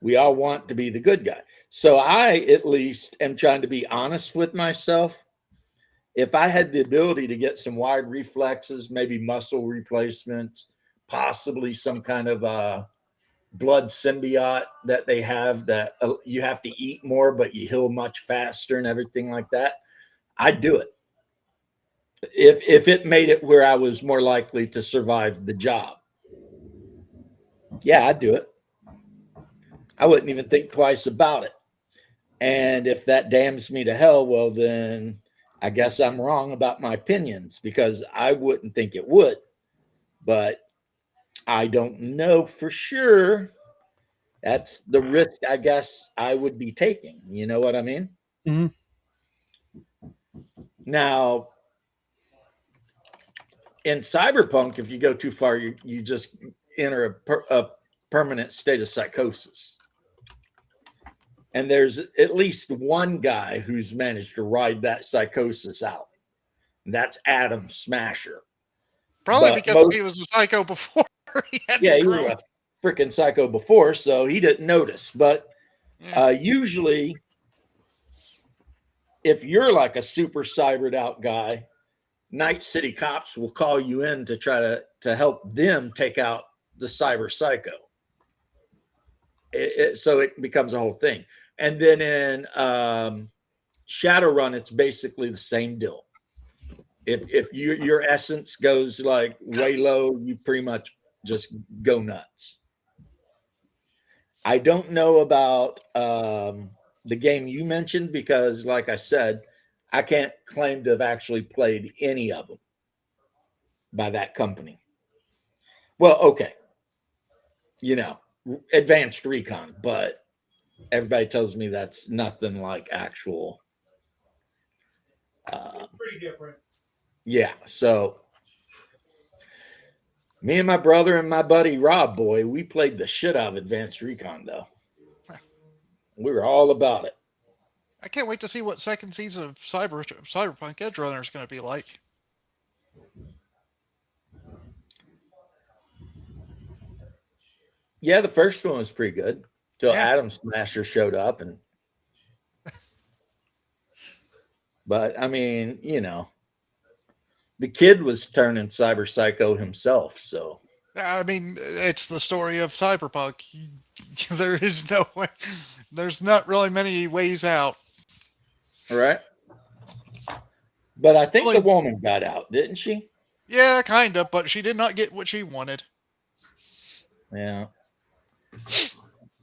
We all want to be the good guy. So I, at least, am trying to be honest with myself. If I had the ability to get some wired reflexes, maybe muscle replacements, possibly some kind of blood symbiote that they have that you have to eat more, but you heal much faster and everything like that, I'd do it. If it made it where I was more likely to survive the job. Yeah, I'd do it. I wouldn't even think twice about it. And if that damns me to hell, well, then I guess I'm wrong about my opinions, because I wouldn't think it would. But I don't know for sure. That's the risk I guess I would be taking. You know what I mean? Mm-hmm. Now, in Cyberpunk, if you go too far, you just enter a permanent state of psychosis. And there's at least one guy who's managed to ride that psychosis out. And that's Adam Smasher. Probably But because he was a psycho before. He was a freaking psycho before, so he didn't notice. But usually, if you're like a super cybered out guy, Night City cops will call you in to try to help them take out the cyber psycho. So it becomes a whole thing. And then in Shadowrun, it's basically the same deal. If your essence goes like way low, you pretty much just go nuts. I don't know about the game you mentioned, because like I said, I can't claim to have actually played any of them by that company. Well, okay. You know, Advanced Recon, but everybody tells me that's nothing like actual. It's pretty different. Yeah. So me and my brother and my buddy Rob Boy, we played the shit out of Advanced Recon, though. We were all about it. I can't wait to see what second season of Cyberpunk Edge Runner is going to be like. Yeah, the first one was pretty good till Yeah. Adam Smasher showed up, and but I mean, you know, the kid was turning cyber psycho himself, so I mean, it's the story of Cyberpunk. There is no way. There's not really many ways out. right. But I think Well, the woman got out, didn't she? Yeah, kind of, but she did not get what she wanted. Yeah.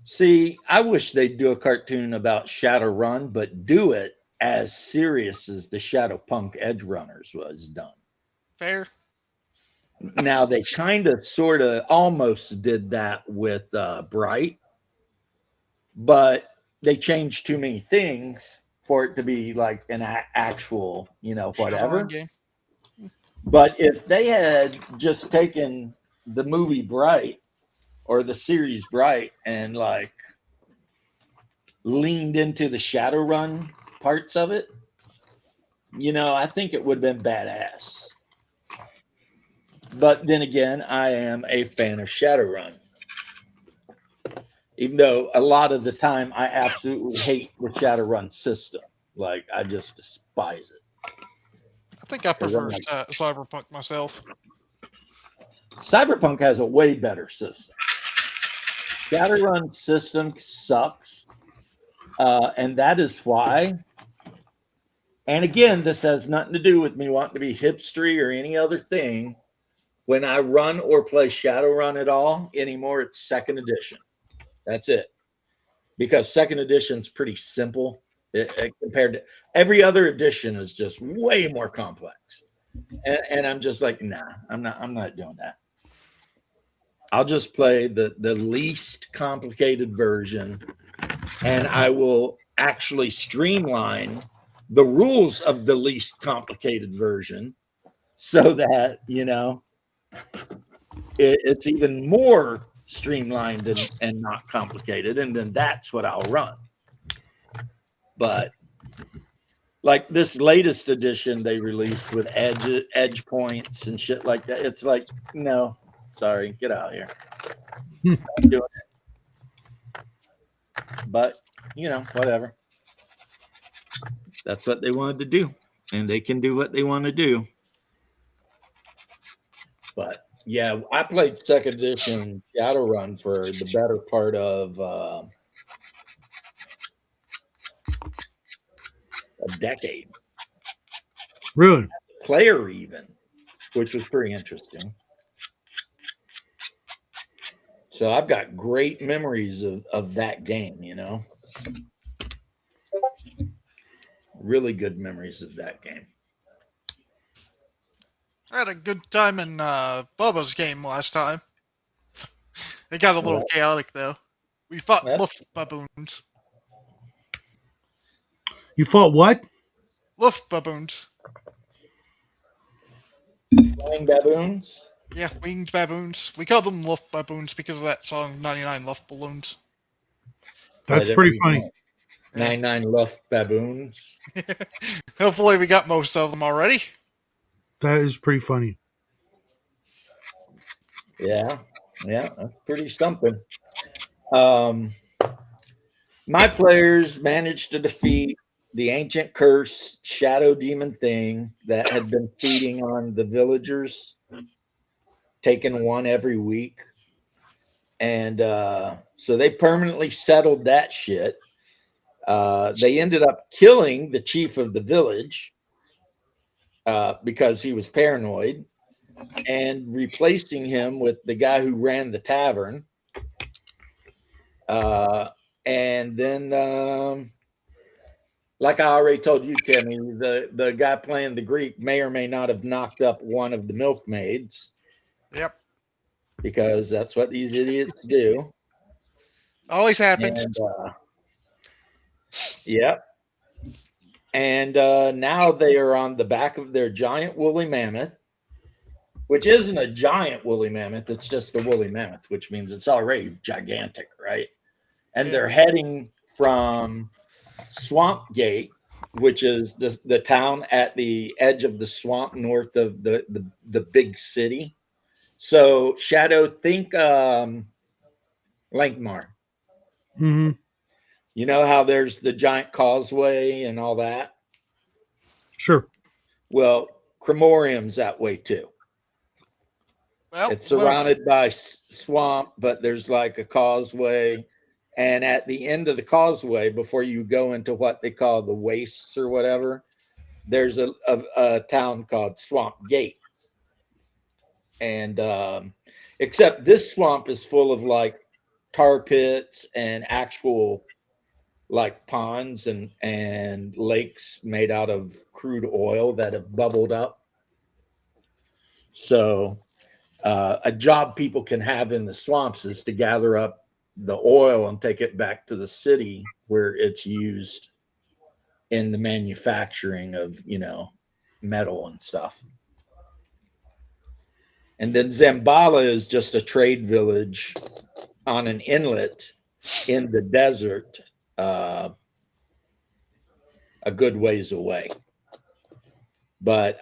See, I wish they'd do a cartoon about Shadowrun, but do it as serious as the Shadowpunk Edge Runners was done. Fair. Now they kind of, sort of, almost did that with Bright, but they changed too many things for it to be like an actual, you know, whatever. Shadowrun game. But if they had just taken the movie Bright or the series Bright and like leaned into the Shadowrun parts of it, you know, I think it would have been badass. But then again, I am a fan of Shadowrun. Even though a lot of the time I absolutely hate the Shadowrun system. Like, I just despise it. I think I prefer Cyberpunk myself. Cyberpunk has a way better system. Shadowrun system sucks. And that is why. And again, this has nothing to do with me wanting to be hipstery or any other thing. When I run or play Shadowrun at all anymore, it's second edition. That's it. Because second edition is pretty simple compared to every other edition is just way more complex. And I'm just like, nah, I'm not doing that. I'll just play the least complicated version, and I will actually streamline the rules of the least complicated version so that, you know, it's even more streamlined and not complicated. And then that's what I'll run. But like this latest edition they released with edge points and shit like that, it's like, no, sorry, get out of here. I'm doing it. But, you know, whatever. That's what they wanted to do. And they can do what they want to do. But, yeah, I played second edition Shadowrun for the better part of a decade. Really? Player even, which was pretty interesting. So I've got great memories of that game, you know. Really good memories of that game. I had a good time in Bubba's game last time. It got a little chaotic though. We fought Luft baboons. You fought what? Luft baboons. Flying baboons? Yeah, winged baboons. We call them Luft baboons because of that song 99 Luft Balloons. That's pretty funny. 99 Luft baboons. Hopefully we got most of them already. That is pretty funny. Yeah, that's pretty something. My players managed to defeat the ancient curse shadow demon thing that had been feeding on the villagers, taking one every week. And so they permanently settled that shit. They ended up killing the chief of the village because he was paranoid, and replacing him with the guy who ran the tavern. And then, like I already told you, Timmy, the guy playing the Greek may or may not have knocked up one of the milkmaids. Yep. Because that's what these idiots do. Always happens. And, yep. And now they are on the back of their giant woolly mammoth, which isn't a giant woolly mammoth. It's just a woolly mammoth, which means it's already gigantic, right? And they're heading from Swamp Gate, which is the town at the edge of the swamp north of the big city. So, Shadow, think Lankmar. Mm-hmm. You know how there's the giant causeway and all that? Sure. Well, Cremorium's that way too. Well, It's surrounded by swamp, but there's like a causeway. And at the end of the causeway, before you go into what they call the wastes or whatever, there's a town called Swamp Gate. And except this swamp is full of like tar pits and actual like ponds and lakes made out of crude oil that have bubbled up. So a job people can have in the swamps is to gather up the oil and take it back to the city where it's used in the manufacturing of, you know, metal and stuff. And then Zambala is just a trade village on an inlet in the desert, a good ways away. But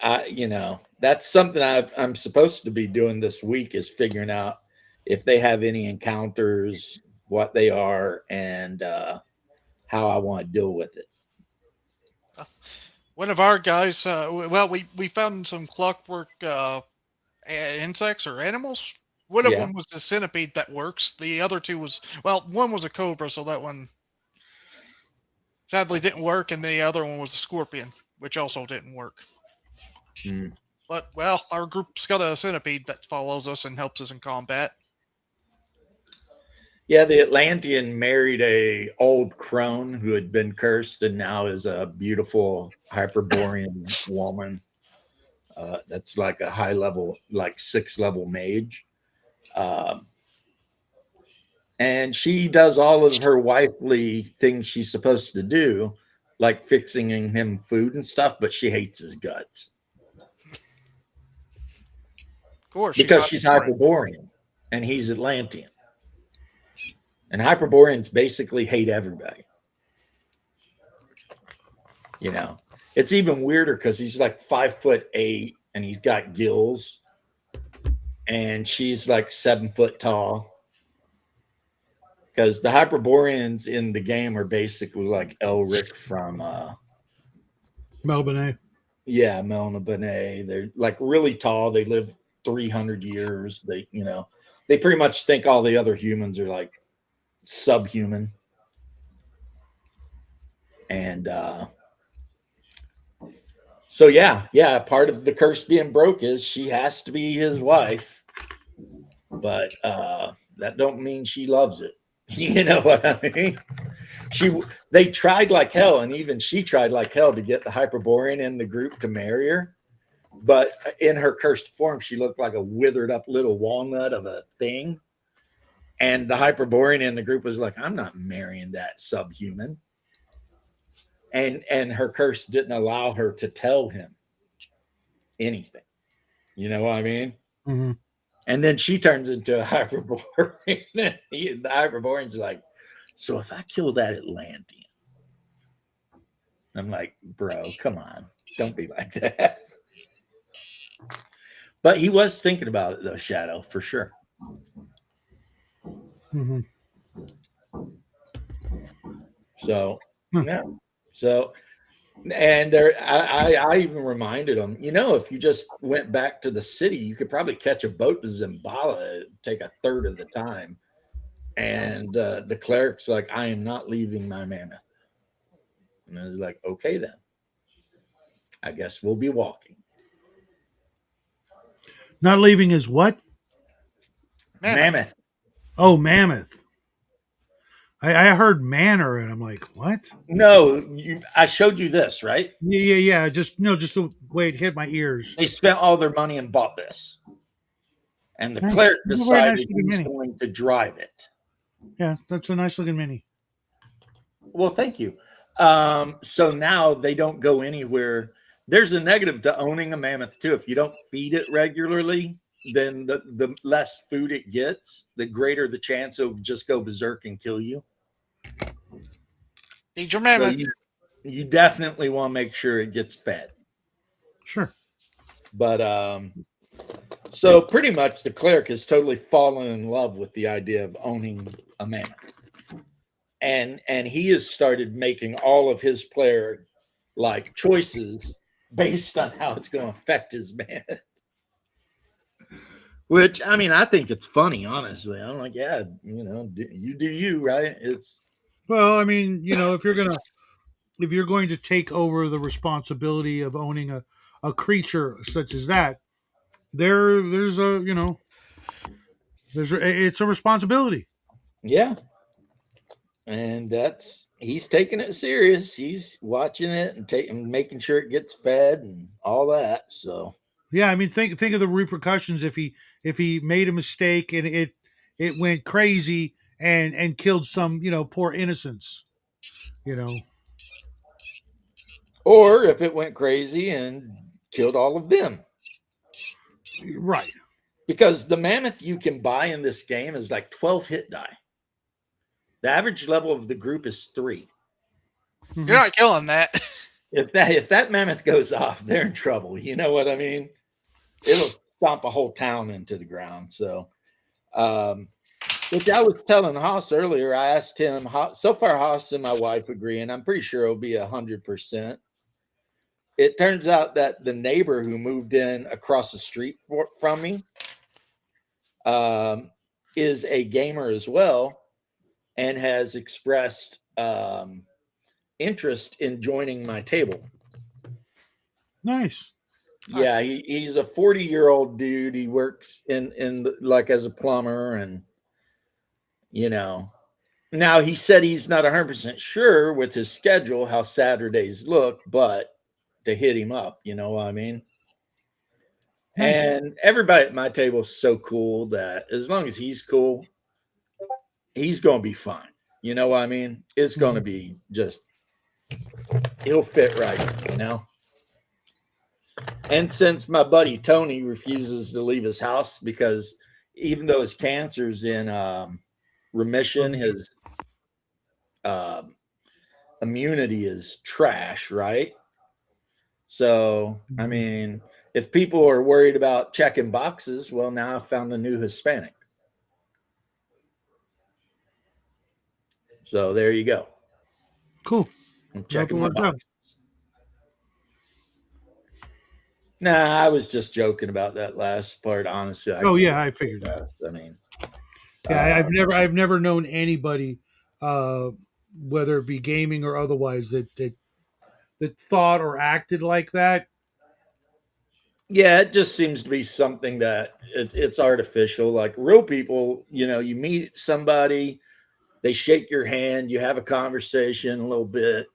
that's something I'm supposed to be doing this week, is figuring out if they have any encounters, what they are, and how I want to deal with it. One of our guys, we found some clockwork insects or animals. One of them was the centipede that works. The other two one was a cobra, so that one sadly didn't work, and the other one was a scorpion. which also didn't work. Hmm. But well, our group's got a centipede that follows us and helps us in combat. Yeah, the Atlantean married a old crone who had been cursed and now is a beautiful Hyperborean woman. That's like a high level, like 6-level mage. Um, and she does all of her wifely things she's supposed to do, like fixing him food and stuff, but she hates his guts Of course, because she's Hyperborean and he's Atlantean. And Hyperboreans basically hate everybody. You know, it's even weirder because he's like 5'8" and he's got gills, and she's like 7 foot tall. Because the Hyperboreans in the game are basically like Elric from Melbourne. Melna Benet. They're like really tall. They live 300 years. They pretty much think all the other humans are like subhuman. And so yeah, part of the curse being broke is she has to be his wife, but that don't mean she loves it. You know what I mean? They tried like hell, and even she tried like hell to get the Hyperborean in the group to marry her. But in her cursed form, she looked like a withered up little walnut of a thing. And the Hyperborean in the group was like, I'm not marrying that subhuman. And her curse didn't allow her to tell him anything. You know what I mean? Mm-hmm. And then she turns into a Hyperborean. And the Hyperborean's like, so if I kill that Atlantean, I'm like, bro, come on. Don't be like that. But he was thinking about it, though, Shadow, for sure. Mm-hmm. So, yeah. So, and I even reminded him, if you just went back to the city, you could probably catch a boat to Zimbala, take a third of the time. And the cleric's like, I am not leaving my mammoth. And I was like, okay, then. I guess we'll be walking. Not leaving his what? Mammoth. Oh, mammoth. I heard manor, and I'm like, what? No, I showed you this, right? Yeah. Just the way it hit my ears. They spent all their money and bought this. And the Nice. cleric Very decided nice looking he's mini. going to drive it. Yeah, that's a nice looking mini. Well, thank you. So now they don't go anywhere. There's a negative to owning a mammoth, too. If you don't feed it regularly, then the less food it gets, the greater the chance it will just go berserk and kill you. Feed your mammoth. So you definitely want to make sure it gets fed. Sure. But so pretty much the cleric has totally fallen in love with the idea of owning a mammoth. And he has started making all of his player like choices based on how it's going to affect his mammoth. Which, I mean, I think it's funny, honestly. I'm like, yeah, you do you, right? Well, I mean, if you're going to take over the responsibility of owning a creature such as that, it's a responsibility. Yeah. And he's taking it serious. He's watching it and making sure it gets fed and all that. So yeah, I mean, think of the repercussions if he made a mistake and it went crazy and killed some poor innocents, Or if it went crazy and killed all of them. Right. Because the mammoth you can buy in this game is like 12 hit die. The average level of the group is 3. You're not killing that. If that mammoth goes off, they're in trouble. You know what I mean? It'll stomp a whole town into the ground. So, which I was telling Haas earlier, I asked him, so far Haas and my wife agree, and I'm pretty sure it'll be 100%. It turns out that the neighbor who moved in across the street from me is a gamer as well and has expressed interest in joining my table. Nice. Yeah, he's a 40-year-old dude. He works like as a plumber, and you know. Now he said he's not 100% sure with his schedule how Saturdays look, but to hit him up, you know what I mean? Nice. And everybody at my table is so cool that as long as he's cool, he's going to be fine. You know what I mean? It's going to be just, he'll fit right, you know? And since my buddy Tony refuses to leave his house because even though his cancer's in remission, his immunity is trash, right? So, I mean, if people are worried about checking boxes, well, now I found a new Hispanic. So there you go. Cool. I'm checking my Nothing worked out. boxes. Nah, I was just joking about that last part. Honestly, I figured that. I mean, Yeah, I've never known anybody, whether it be gaming or otherwise, that thought or acted like that. yeah, it just seems to be something that it's artificial. Like real people, you know, you meet somebody, they shake your hand, you have a conversation a little bit,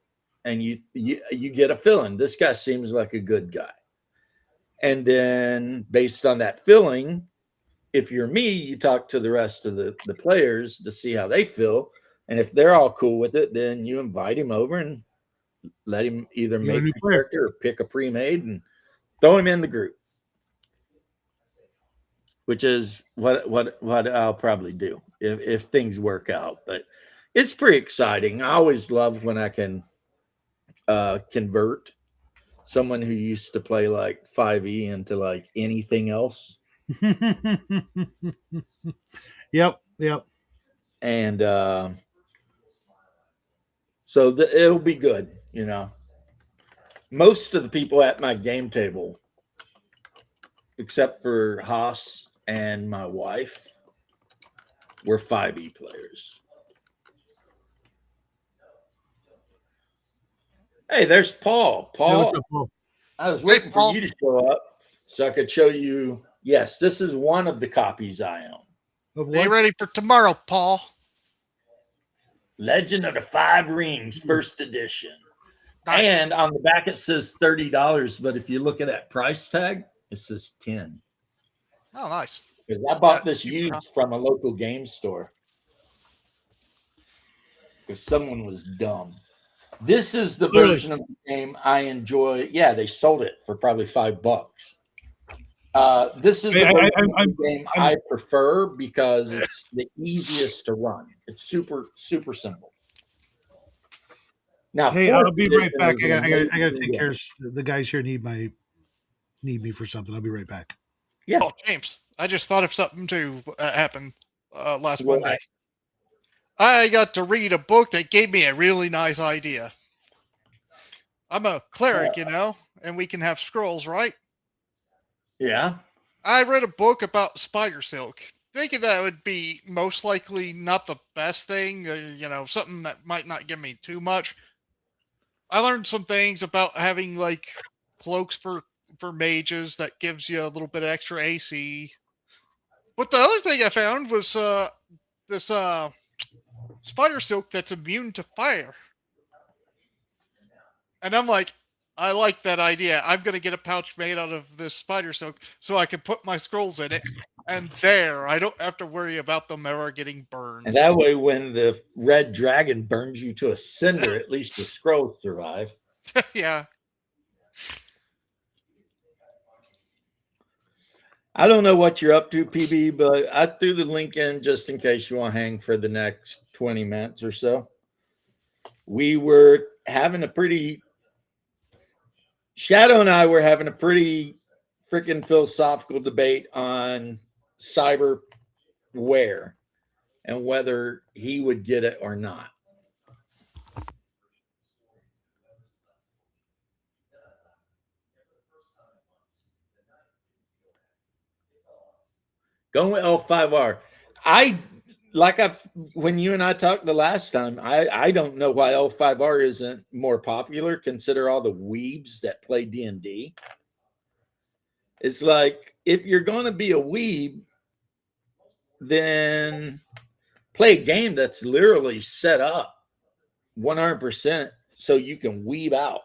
and you get a feeling. This guy seems like a good guy. And then based on that feeling, if you're me, you talk to the rest of the players to see how they feel. And if they're all cool with it, then you invite him over and let him either You're a make new a player. character or pick a pre-made and throw him in the group. Which is what I'll probably do if things work out. But it's pretty exciting. I always love when I can convert someone who used to play like 5e into like anything else. Yep. And so it'll be good, you know. Most of the people at my game table, except for Haas and my wife, were 5e players. Hey, there's Paul. Yeah, Paul, what's up, Paul? I was waiting Paul. for you to show up so I could show you. Yes, this is one of the copies I own. Of Be what? ready for tomorrow, Paul. Legend of the Five Rings, first edition. Nice. And on the back it says $30, but if you look at that price tag, it says 10. Oh, nice. Because I bought Yeah, this used from a local game store. Because someone was dumb. This is the Really? version of the game I enjoy. Yeah, they sold it for probably $5. This is the version of the game I prefer because it's the easiest to run. It's super, super simple. Now, Hey, I'll be right edition back. is an I gotta amazing take game. care of the guys here. Need me for something. I'll be right back. Yeah. Oh, James, I just thought of something to happen last What? Monday. I got to read a book that gave me a really nice idea. I'm a cleric, you know, and we can have scrolls, right? Yeah. I read a book about spider silk, thinking that would be most likely not the best thing, you know, something that might not give me too much. I learned some things about having like cloaks for mages that gives you a little bit of extra AC. But the other thing I found was this spider silk that's immune to fire. And I'm like, I like that idea. I'm going to get a pouch made out of this spider silk so I can put my scrolls in it. And there, I don't have to worry about them ever getting burned. And that way, when the red dragon burns you to a cinder, at least the scrolls survive. Yeah. I don't know what you're up to, PB, but I threw the link in just in case you want to hang for the next 20 minutes or so. We were having a pretty Shadow and I were having a pretty freaking philosophical debate on cyberware and whether he would get it or not. Going with L5R. I like when you and I talked the last time, I don't know why L5R isn't more popular. Consider all the weebs that play D&D. It's like, if you're going to be a weeb, then play a game that's literally set up 100% so you can weeb out.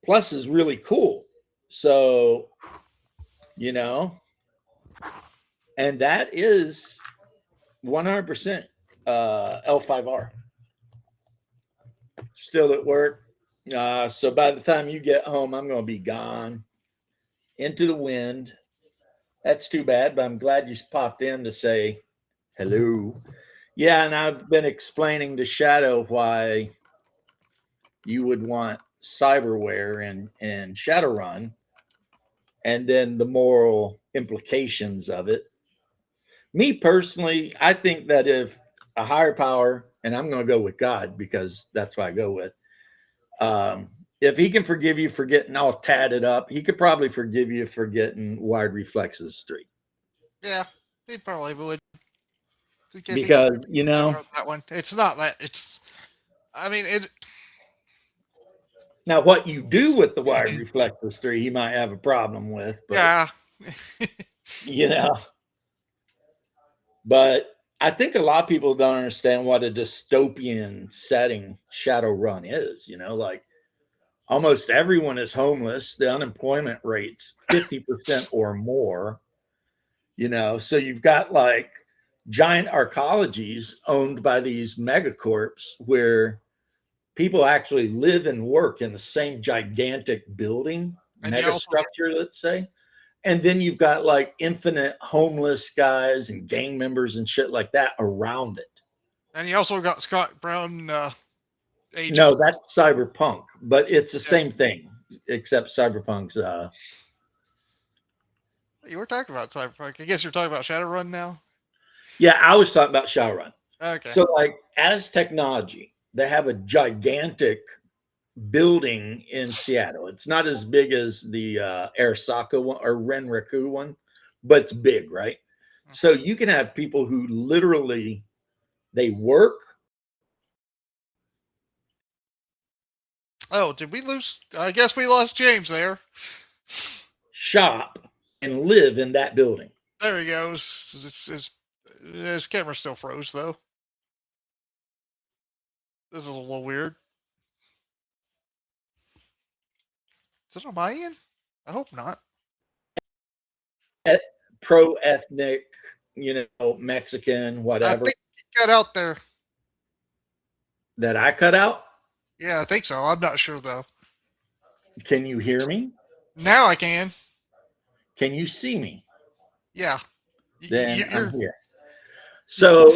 Plus is really cool. So, you know, and that is 100% L5R. Still at work. So by the time you get home, I'm going to be gone into the wind. That's too bad, but I'm glad you popped in to say hello. Yeah, and I've been explaining to Shadow why you would want cyberware and Shadowrun, and then the moral implications of it. Me personally, I think that if a higher power, and I'm going to go with God because that's what I go with, if he can forgive you for getting all tatted up, he could probably forgive you for getting Wired Reflexes 3. Yeah, he probably would. Because, you know, that one, it's not that, it's, I mean, it. Now, what you do with the Wired Reflexes 3, he might have a problem with. But, yeah. You know. But I think a lot of people don't understand what a dystopian setting Shadowrun is. You know, like almost everyone is homeless. The unemployment rate's 50% or more. You know, so you've got like giant arcologies owned by these megacorps where people actually live and work in the same gigantic building, mega structure, let's say. And then you've got like infinite homeless guys and gang members and shit like that around it. And you also got Scott Brown. Agents. No, that's Cyberpunk, but it's the same thing, except Cyberpunk's. You were talking about Cyberpunk. I guess you're talking about Shadowrun now. Yeah, I was talking about Shadowrun. Okay. So, like, as technology, they have a gigantic building in Seattle. It's not as big as the Arasaka one or Renraku one, but it's big, right? So you can have people who literally they work. Oh, did we lose? I guess we lost James there. Shop and live in that building. There he goes. His camera still froze though. This is a little weird. Is it on my end? I hope not. Pro-ethnic, you know, Mexican, whatever. I think you got out there. That I cut out? Yeah, I think so. I'm not sure though. Can you hear me? Now I can. Can you see me? Yeah. Then I'm here. So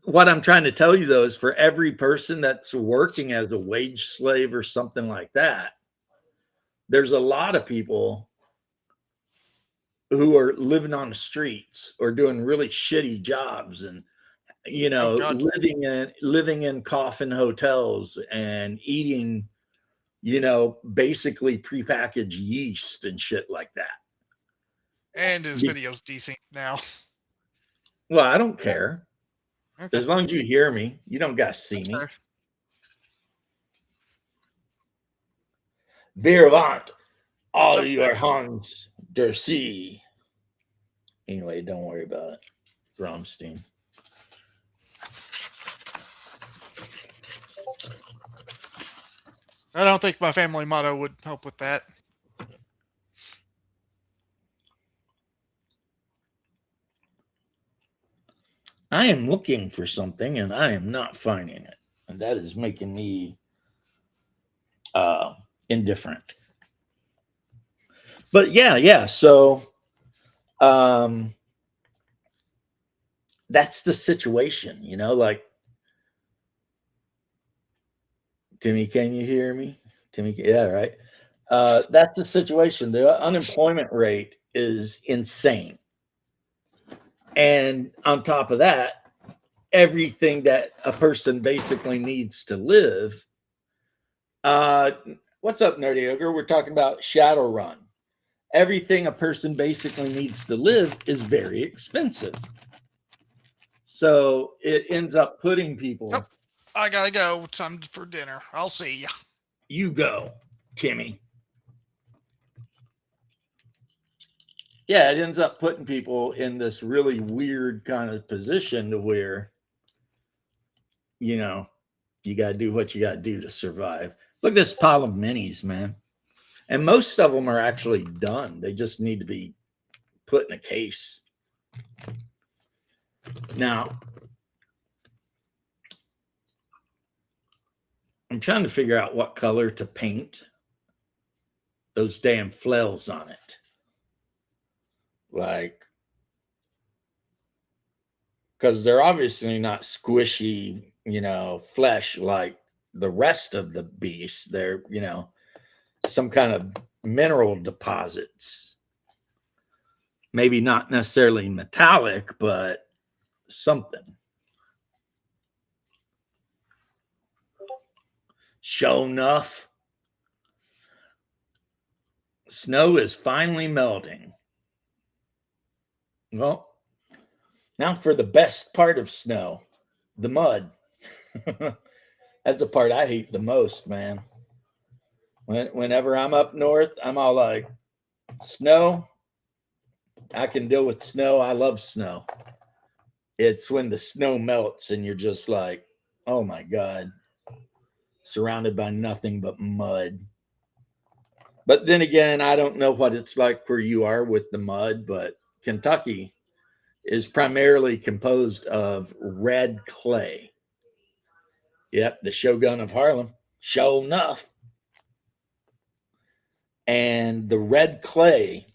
what I'm trying to tell you though is for every person that's working as a wage slave or something like that, there's a lot of people who are living on the streets or doing really shitty jobs and, you know, living in coffin hotels and eating, you know, basically prepackaged yeast and shit like that. And his video's decent now. Well, I don't care. Okay. As long as you hear me, you don't got to see me. Viravant, all your Hans der See. Anyway, don't worry about it. Bromstein. I don't think my family motto would help with that. I am looking for something and I am not finding it. And that is making me indifferent. But yeah. So that's the situation, you know, like Timmy, can you hear me? Timmy, yeah, right. That's the situation. The unemployment rate is insane. And on top of that, everything that a person basically needs to live. What's up, Nerdy Ogre? We're talking about Shadowrun. Everything a person basically needs to live is very expensive. So it ends up putting people. Yep. I gotta go. Time for dinner. I'll see ya. You go, Timmy. Yeah, it ends up putting people in this really weird kind of position to where, you know, you got to do what you got to do to survive. Look at this pile of minis, man. And most of them are actually done. They just need to be put in a case. Now, I'm trying to figure out what color to paint those damn flails on it. Like, because they're obviously not squishy, you know, flesh like the rest of the beast. They're, you know, some kind of mineral deposits. Maybe not necessarily metallic, but something. Sure enough, snow is finally melting. Well, now for the best part of snow, the mud. That's the part I hate the most, man. Whenever I'm up north, I'm all like, snow, I can deal with snow. I love snow. It's when the snow melts and you're just like, oh my God, surrounded by nothing but mud. But then again, I don't know what it's like where you are with the mud, but Kentucky is primarily composed of red clay. Yep, the Shogun of Harlem, sure enough. And the red clay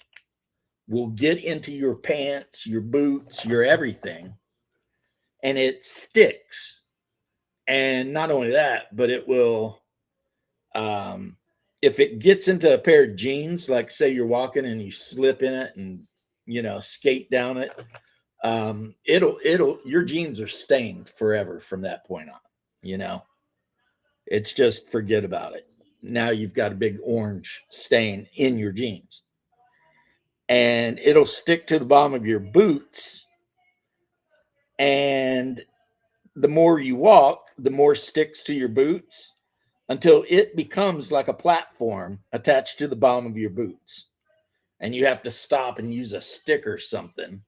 will get into your pants, your boots, your everything, and it sticks. And not only that, but it will, if it gets into a pair of jeans, like say you're walking and you slip in it and, you know, skate down it, your jeans are stained forever from that point on, you know. It's just forget about it. Now you've got a big orange stain in your jeans. And it'll stick to the bottom of your boots. And the more you walk, the more sticks to your boots until it becomes like a platform attached to the bottom of your boots. And you have to stop and use a stick or something.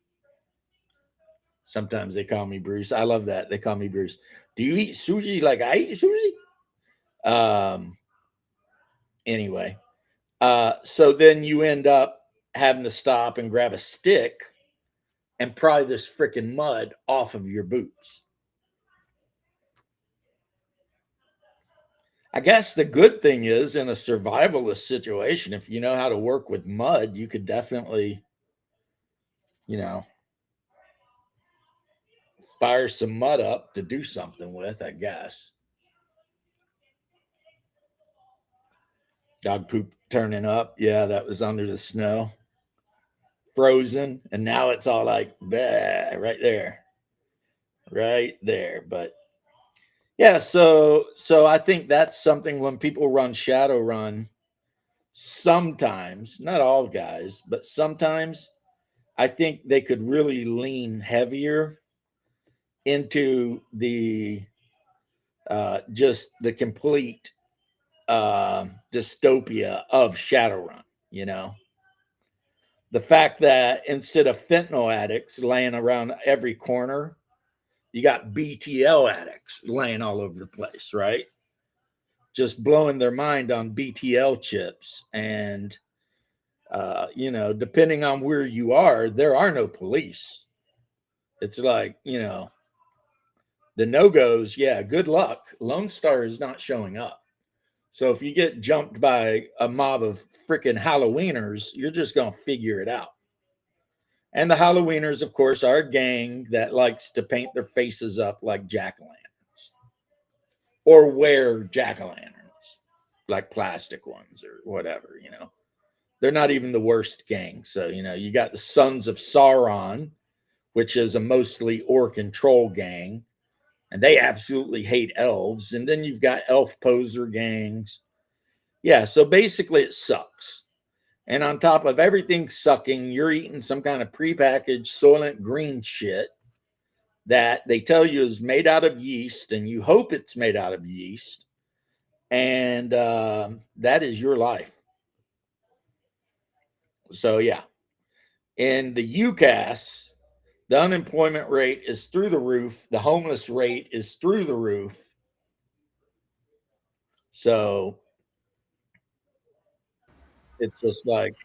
Sometimes they call me Bruce. I love that. They call me Bruce. Do you eat sushi like I eat sushi? Anyway. So then you end up having to stop and grab a stick and pry this freaking mud off of your boots. I guess the good thing is in a survivalist situation, if you know how to work with mud, you could definitely, you know, fire some mud up to do something with, I guess. Dog poop turning up. Yeah, that was under the snow. Frozen. And now it's all like, bleh, right there. Right there. But yeah, so I think that's something when people run Shadowrun, sometimes, not all guys, but sometimes I think they could really lean heavier into the just the complete dystopia of Shadowrun, you know. The fact that instead of fentanyl addicts laying around every corner, you got BTL addicts laying all over the place, right? Just blowing their mind on BTL chips. And, you know, depending on where you are, there are no police. It's like, you know, the no-goes, yeah, good luck. Lone Star is not showing up. So if you get jumped by a mob of freaking Halloweeners, you're just going to figure it out. And the Halloweeners, of course, are a gang that likes to paint their faces up like jack-o'-lanterns or wear jack-o'-lanterns, like plastic ones or whatever, you know. They're not even the worst gang. So, you know, you got the Sons of Sauron, which is a mostly orc and troll gang, and they absolutely hate elves. And then you've got elf poser gangs. Yeah, so basically it sucks. And on top of everything sucking, you're eating some kind of prepackaged Soylent Green shit that they tell you is made out of yeast, and you hope it's made out of yeast, and that is your life. So yeah, in the UCAS, the unemployment rate is through the roof. The homeless rate is through the roof. So it's just like,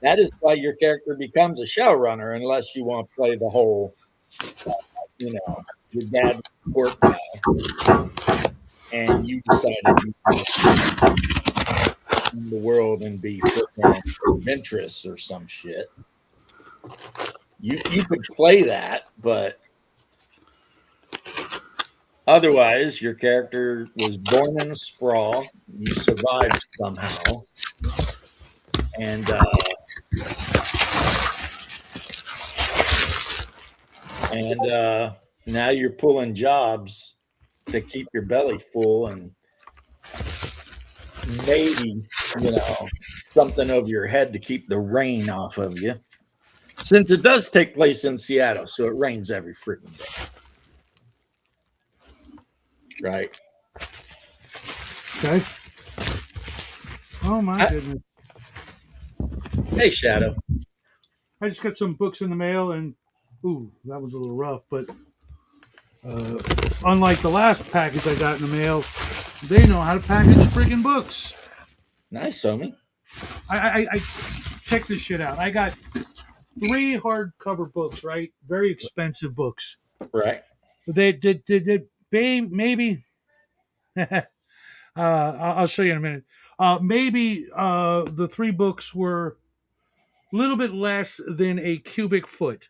that is why your character becomes a showrunner, unless you want to play the whole, your dad court guy, and you decided you in the world and be adventurous or some shit. You could play that, but otherwise, your character was born in a sprawl. You survived somehow, and now you're pulling jobs to keep your belly full, and maybe something over your head to keep the rain off of you. Since it does take place in Seattle, so it rains every freaking day. Right. Okay. Oh my goodness. Hey, Shadow. I just got some books in the mail, and ooh, that was a little rough. But unlike the last package I got in the mail, they know how to package freaking books. Nice, homie. I check this shit out. I got 3 hardcover books, right? Very expensive books. Right. They did maybe. I'll show you in a minute. Maybe the 3 books were a little bit less than a cubic foot.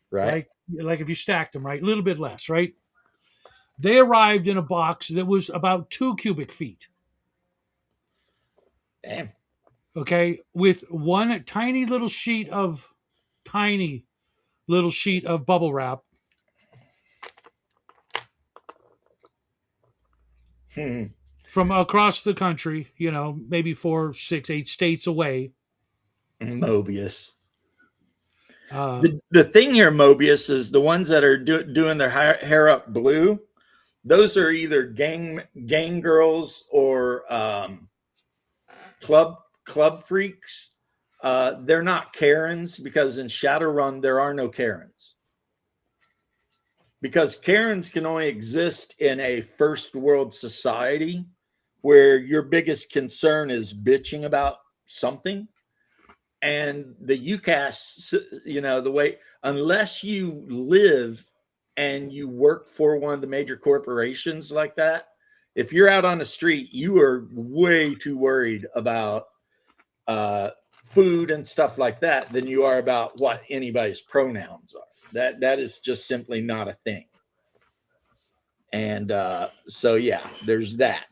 Right. Like if you stacked them, right? A little bit less, right? They arrived in a box that was about 2 cubic feet. Damn. Okay, with one tiny little sheet of bubble wrap. From across the country, maybe 4, 6, 8 states away. Mobius. The thing here, Mobius, is the ones that are doing their hair up blue. Those are either gang girls or club freaks. They're not Karens, because in Shadowrun there are no Karens. Because Karens can only exist in a first world society where your biggest concern is bitching about something. And the UCAS, the way, unless you live and you work for one of the major corporations like that, if you're out on the street, you are way too worried about food and stuff like that than you are about what anybody's pronouns are. That is just simply not a thing. And so, yeah, there's that.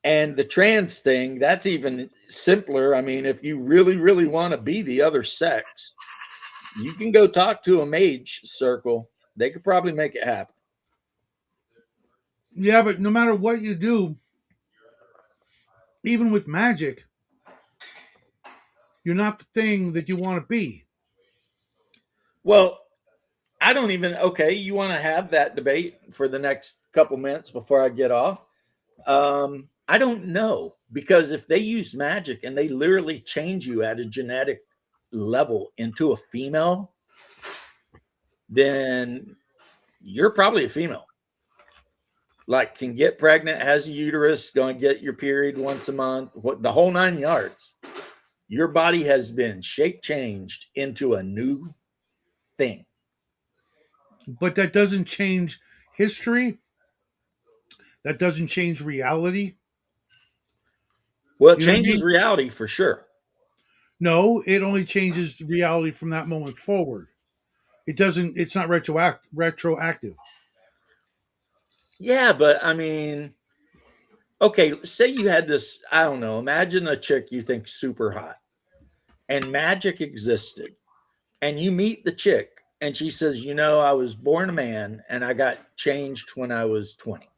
And the trans thing, that's even simpler. I mean, if you really, really want to be the other sex, you can go talk to a mage circle. They could probably make it happen. Yeah, but no matter what you do, even with magic, you're not the thing that you want to be. Well, I don't even, okay, you want to have that debate for the next couple minutes before I get off? I don't know, because if they use magic and they literally change you at a genetic level into a female, then you're probably a female. Like, can get pregnant, has a uterus, going to get your period once a month, the whole 9 yards. Your body has been shape changed into a new thing. But that doesn't change history. That doesn't change reality. Well, it changes reality for sure. No, it only changes reality from that moment forward. It's not retroactive. Yeah, but I mean, okay, say you had this, I don't know, imagine a chick you think super hot and magic existed, and you meet the chick and she says, I was born a man and I got changed when I was 20.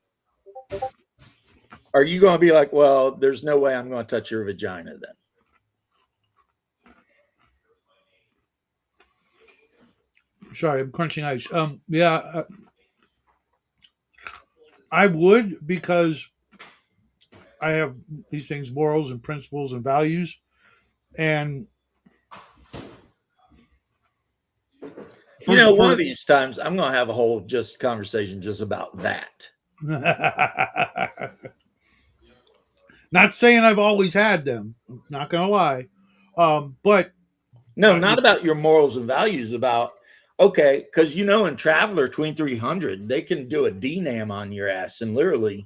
Are you going to be like, well, there's no way I'm going to touch your vagina then? Sorry, I'm crunching ice. Yeah, I would, because I have these things, morals and principles and values, and One of these times I'm going to have a whole just conversation just about that. Not saying I've always had them. Not gonna lie, but No, not about your morals and values. About okay, because in Traveler 2300, they can do a DNAM on your ass and literally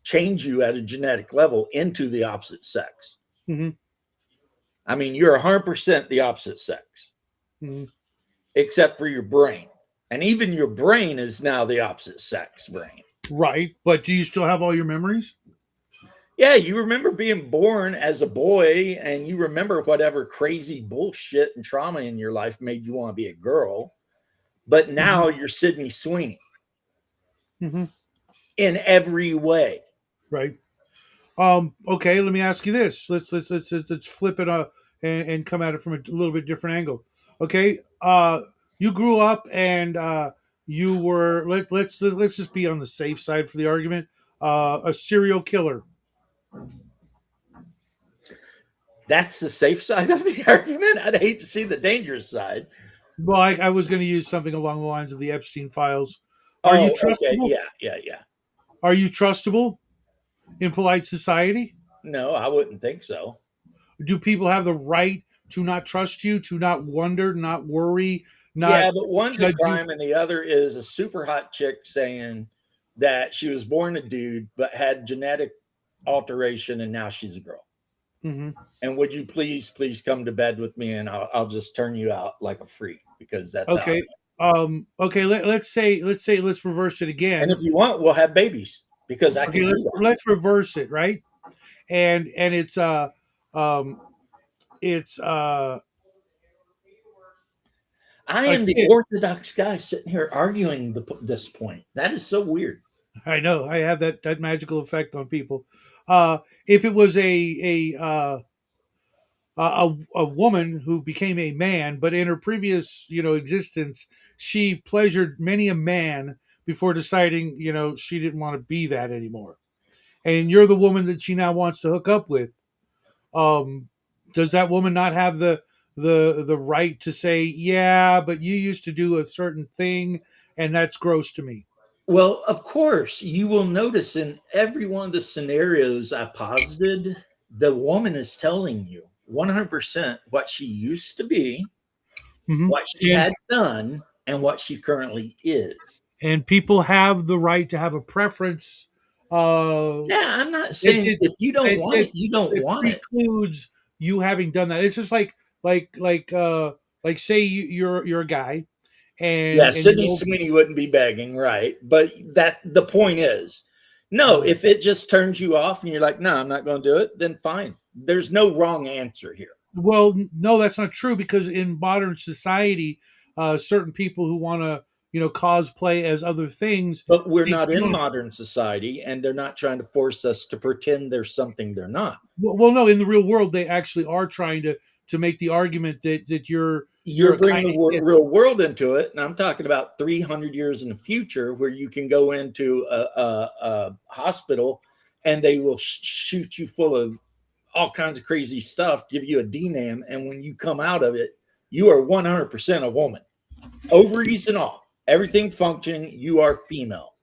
change you at a genetic level into the opposite sex. Mm-hmm. I mean, you're 100% the opposite sex, except for your brain, and even your brain is now the opposite sex brain. Right, but do you still have all your memories? Yeah, you remember being born as a boy, and you remember whatever crazy bullshit and trauma in your life made you want to be a girl. But now you're Sydney Sweeney in every way. Right. Okay, let me ask you this. Let's flip it and come at it from a little bit different angle. Okay. You grew up and you were let's just be on the safe side for the argument. A serial killer. That's the safe side of the argument. I'd hate to see the dangerous side. Well, I was going to use something along the lines of the Epstein files. Are you trustable? Okay. Yeah. Are you trustable in polite society? No, I wouldn't think so. Do people have the right to not trust you, to not wonder, not worry? Yeah, but one's a crime and the other is a super hot chick saying that she was born a dude but had genetic alteration and now she's a girl. And would you please come to bed with me, and I'll just turn you out like a freak, because that's okay. Okay. Let's reverse it again. And if you want, we'll have babies, because I can do that. Let's reverse it, right? And it's I am the orthodox guy sitting here arguing this point. That is so weird. I know. I have that magical effect on people. If it was a woman who became a man, but in her previous, existence, she pleasured many a man before deciding, she didn't want to be that anymore. And you're the woman that she now wants to hook up with. Does that woman not have the right to say, yeah, but you used to do a certain thing, and that's gross to me? Well, of course, you will notice in every one of the scenarios I posited, the woman is telling you 100% what she used to be, what she had done, and what she currently is. And people have the right to have a preference. Yeah, I'm not saying if you don't want it, you don't want it. Precludes you having done that. It's just like say you're a guy. And Sydney Sweeney wouldn't be begging, right? But the point is, no, if it just turns you off and you're like, no, I'm not going to do it, then fine. There's no wrong answer here. Well, no, that's not true, because in modern society, certain people who want to, cosplay as other things. But we're not in modern society, and they're not trying to force us to pretend there's something they're not. Well, no, in the real world, they actually are trying to make the argument that you're bringing the real world into it, and I'm talking about 300 years in the future, where you can go into a hospital and they will shoot you full of all kinds of crazy stuff, give you a DNAM, and when you come out of it, you are 100% a woman, ovaries and all, everything function. You are female.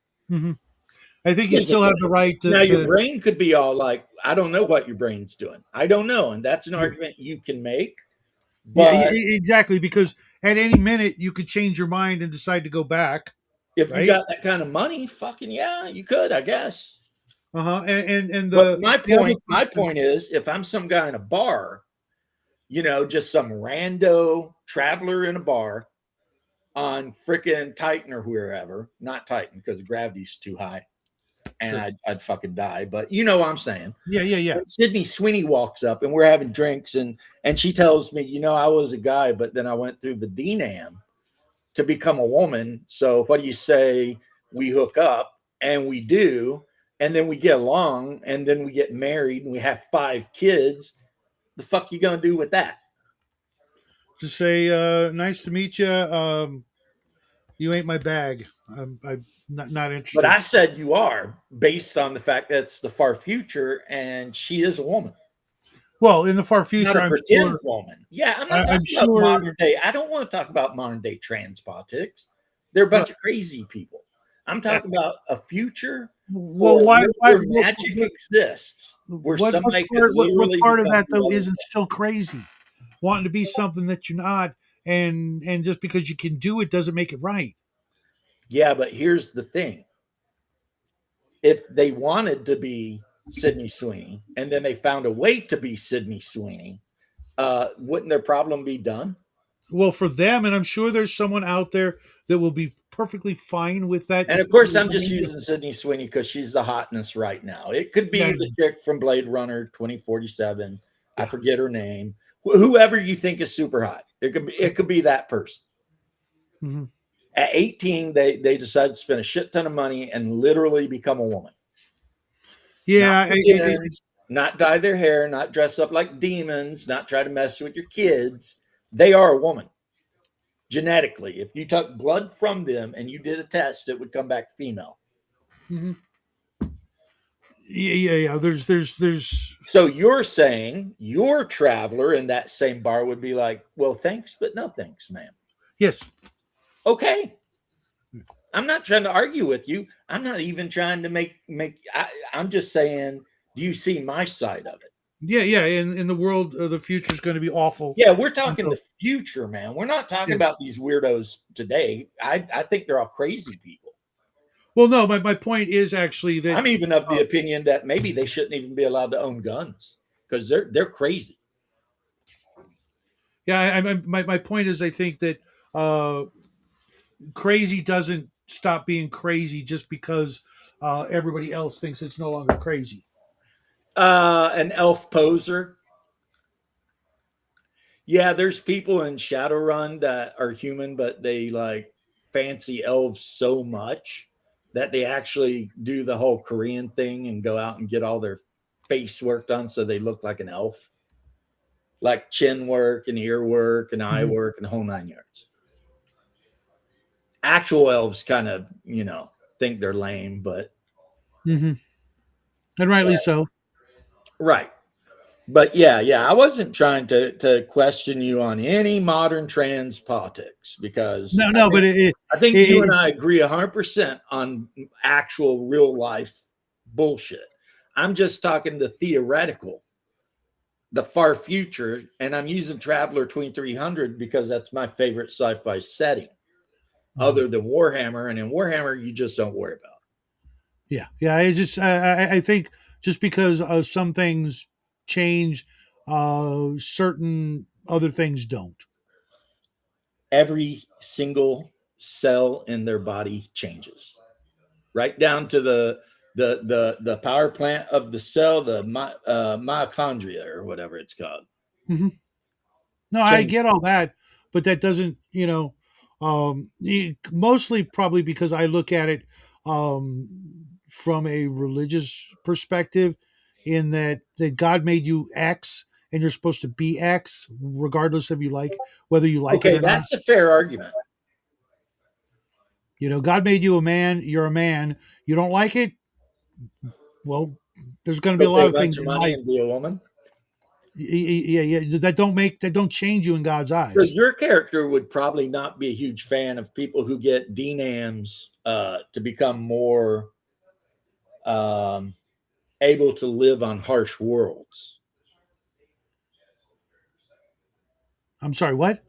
I think you still have the right to. Now, your brain could be all like, I don't know what your brain's doing. I don't know, and that's an argument you can make. But exactly, because at any minute you could change your mind and decide to go back. If you got that kind of money, fucking yeah, you could, I guess. And my point is, if I'm some guy in a bar, just some rando traveler in a bar on frickin' Titan or wherever, not Titan because gravity's too high, and I'd fucking die. But you know what I'm saying? Yeah. When Sydney Sweeney walks up and we're having drinks, and she tells me, I was a guy, but then I went through the DNAM to become a woman. So what do you say we hook up? And we do, and then we get along, and then we get married, and we have 5 kids. The fuck you gonna do with that? To say, nice to meet you. You ain't my bag. I'm not interested. But I said you are, based on the fact that it's the far future and she is a woman. Well, in the far Not future, a I'm pretend sure. woman. Yeah, I'm not I'm talking about sure- modern day. I don't want to talk about modern day trans politics. They're a bunch of crazy people. I'm talking about a future Well, where why magic exists, where somebody could what literally part of become that though whoever- isn't still crazy? Wanting to be something that you're not, and just because you can do it doesn't make it right. Yeah, but here's the thing. If they wanted to be Sydney Sweeney and then they found a way to be Sydney Sweeney, wouldn't their problem be done? Well, for them, and I'm sure there's someone out there that will be perfectly fine with that. And of course, I'm just using Sydney Sweeney because she's the hotness right now. It could be Yeah. the chick from Blade Runner 2047. I forget her name. Whoever you think is super hot. It could be that person. Mhm. At 18, they decided to spend a shit ton of money and literally become a woman. Yeah, Not pretend, not dye their hair, not dress up like demons, not try to mess with your kids. They are a woman. Genetically, if you took blood from them and you did a test, it would come back female. yeah. There's. So you're saying your traveler in that same bar would be like, well, thanks, but no thanks, ma'am. Yes. Okay. I'm not trying to argue with you. I'm not even trying to I'm just saying, do you see my side of it? Yeah. In the world, the future is going to be awful. Yeah, we're talking the future, man. We're not talking Yeah. about these weirdos today. I think they're all crazy people. Well, no, my point is actually that I'm even of the opinion that maybe they shouldn't even be allowed to own guns because they're crazy. Yeah, my point is I think that crazy doesn't stop being crazy just because everybody else thinks it's no longer crazy. An elf poser. Yeah, there's people in Shadowrun that are human, but they like fancy elves so much that they actually do the whole Korean thing and go out and get all their face work done so they look like an elf. Like chin work and ear work and eye work and the whole 9 yards. Actual elves kind of, think they're lame, but And rightly so. right. But yeah, I wasn't trying to question you on any modern trans politics because No, but I think you and I agree 100% on actual real life bullshit. I'm just talking the theoretical, the far future, and I'm using Traveler 2300 because that's my favorite sci-fi setting, other than Warhammer. And in Warhammer, you just don't worry about it. Yeah. I think just because some things change, certain other things don't. Every single cell in their body changes, right down to the power plant of the cell, the mitochondria or whatever it's called. No, I get all that, but that doesn't, mostly probably because I look at it from a religious perspective, in that God made you X and you're supposed to be X regardless of whether you like it Okay, or not. that's a fair argument. God made you a man, you're a man. You don't like it? Well, there's going to be a lot of things in money life. and be a woman. Yeah. That don't change you in God's eyes. So your character would probably not be a huge fan of people who get DNAMs to become more able to live on harsh worlds. I'm sorry, what?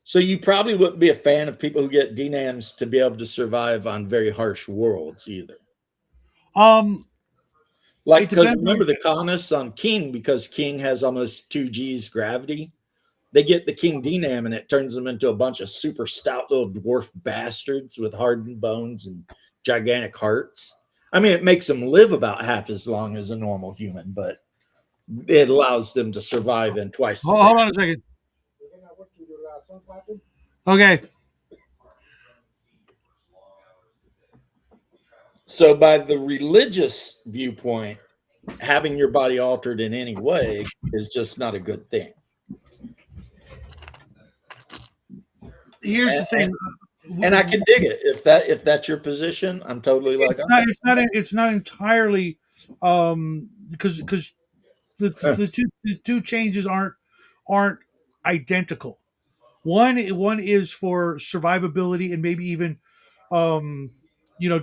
So you probably wouldn't be a fan of people who get DNAMs to be able to survive on very harsh worlds either. Like, because remember the colonists on King, because King has almost 2 G's gravity, they get the King DNAM and it turns them into a bunch of super stout little dwarf bastards with hardened bones and gigantic hearts. I mean, it makes them live about half as long as a normal human, but it allows them to survive in twice. Hold on a second. Okay. So by the religious viewpoint, having your body altered in any way is just not a good thing. Here's the thing. And I can dig it if that's your position. I'm totally like, it's not entirely because the two changes aren't identical. One is for survivability and maybe even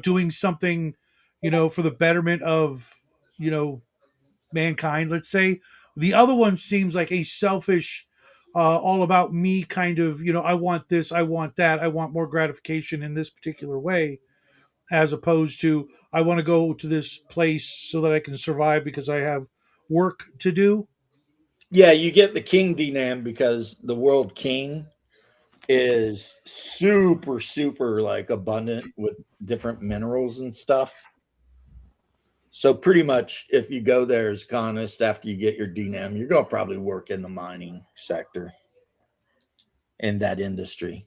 doing something for the betterment of mankind, let's say. The other one seems like a selfish all about me kind of, I want this, I want that, I want more gratification in this particular way, as opposed to I want to go to this place so that I can survive because I have work to do. yeah, you get the king DNAM because the world king is super, super like abundant with different minerals and stuff. So pretty much if you go there as a colonist after you get your DNAM, you're going to probably work in the mining sector in that industry.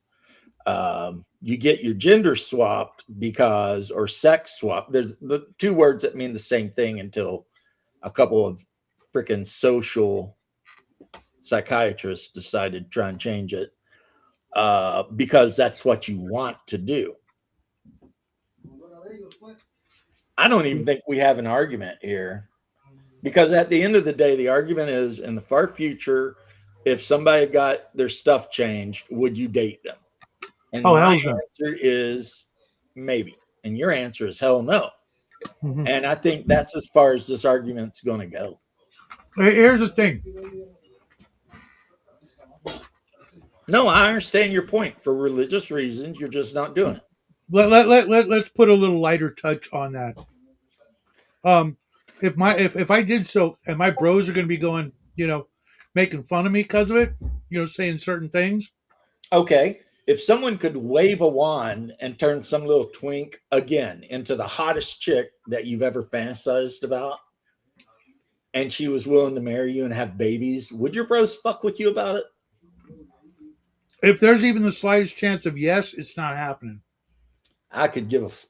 You get your gender swapped because, or sex swapped. There's the two words that mean the same thing until a couple of freaking social psychiatrists decided to try and change it because that's what you want to do. I don't even think we have an argument here because at the end of the day, the argument is in the far future, if somebody got their stuff changed, would you date them? And my answer is maybe. And your answer is hell no. Mm-hmm. And I think that's as far as this argument's going to go. Here's the thing. No, I understand your point. For religious reasons, you're just not doing it. Let's put a little lighter touch on that. If I did so, and my bros are going to be going, making fun of me because of it, saying certain things. Okay, if someone could wave a wand and turn some little twink again into the hottest chick that you've ever fantasized about, and she was willing to marry you and have babies, would your bros fuck with you about it? If there's even the slightest chance of yes, it's not happening. I could give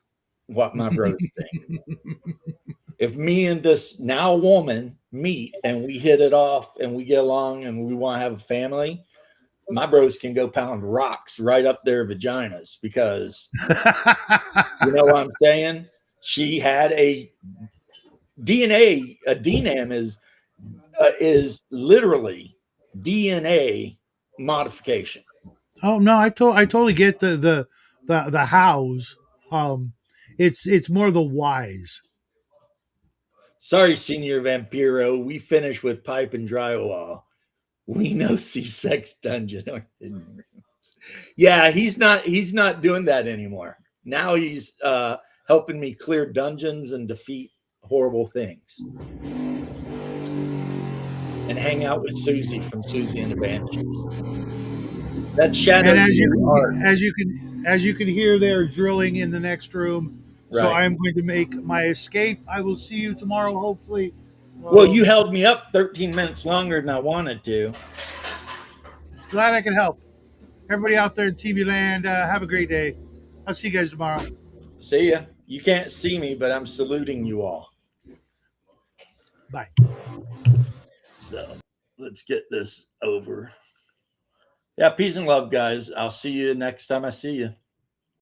what my bros think. If me and this now woman meet and we hit it off and we get along and we want to have a family, my bros can go pound rocks right up their vaginas because you know what I'm saying? She had a DNA. A DNAM is literally DNA modification. Oh no, I totally get the hows. It's more the whys. Sorry, Senior Vampiro. We finished with pipe and drywall. We know C-Sex Dungeon. Yeah, he's not doing that anymore. Now he's helping me clear dungeons and defeat horrible things. And hang out with Susie from Susie and the Banshees. That's Shadow. And as you can hear, they're drilling in the next room. Right. So I'm going to make my escape. I will see you tomorrow, hopefully. Well, you held me up 13 minutes longer than I wanted to. Glad I could help. Everybody out there in TV land, have a great day. I'll see you guys tomorrow. See ya. You can't see me, but I'm saluting you all. Bye. So let's get this over. Yeah, peace and love, guys. I'll see you next time I see you.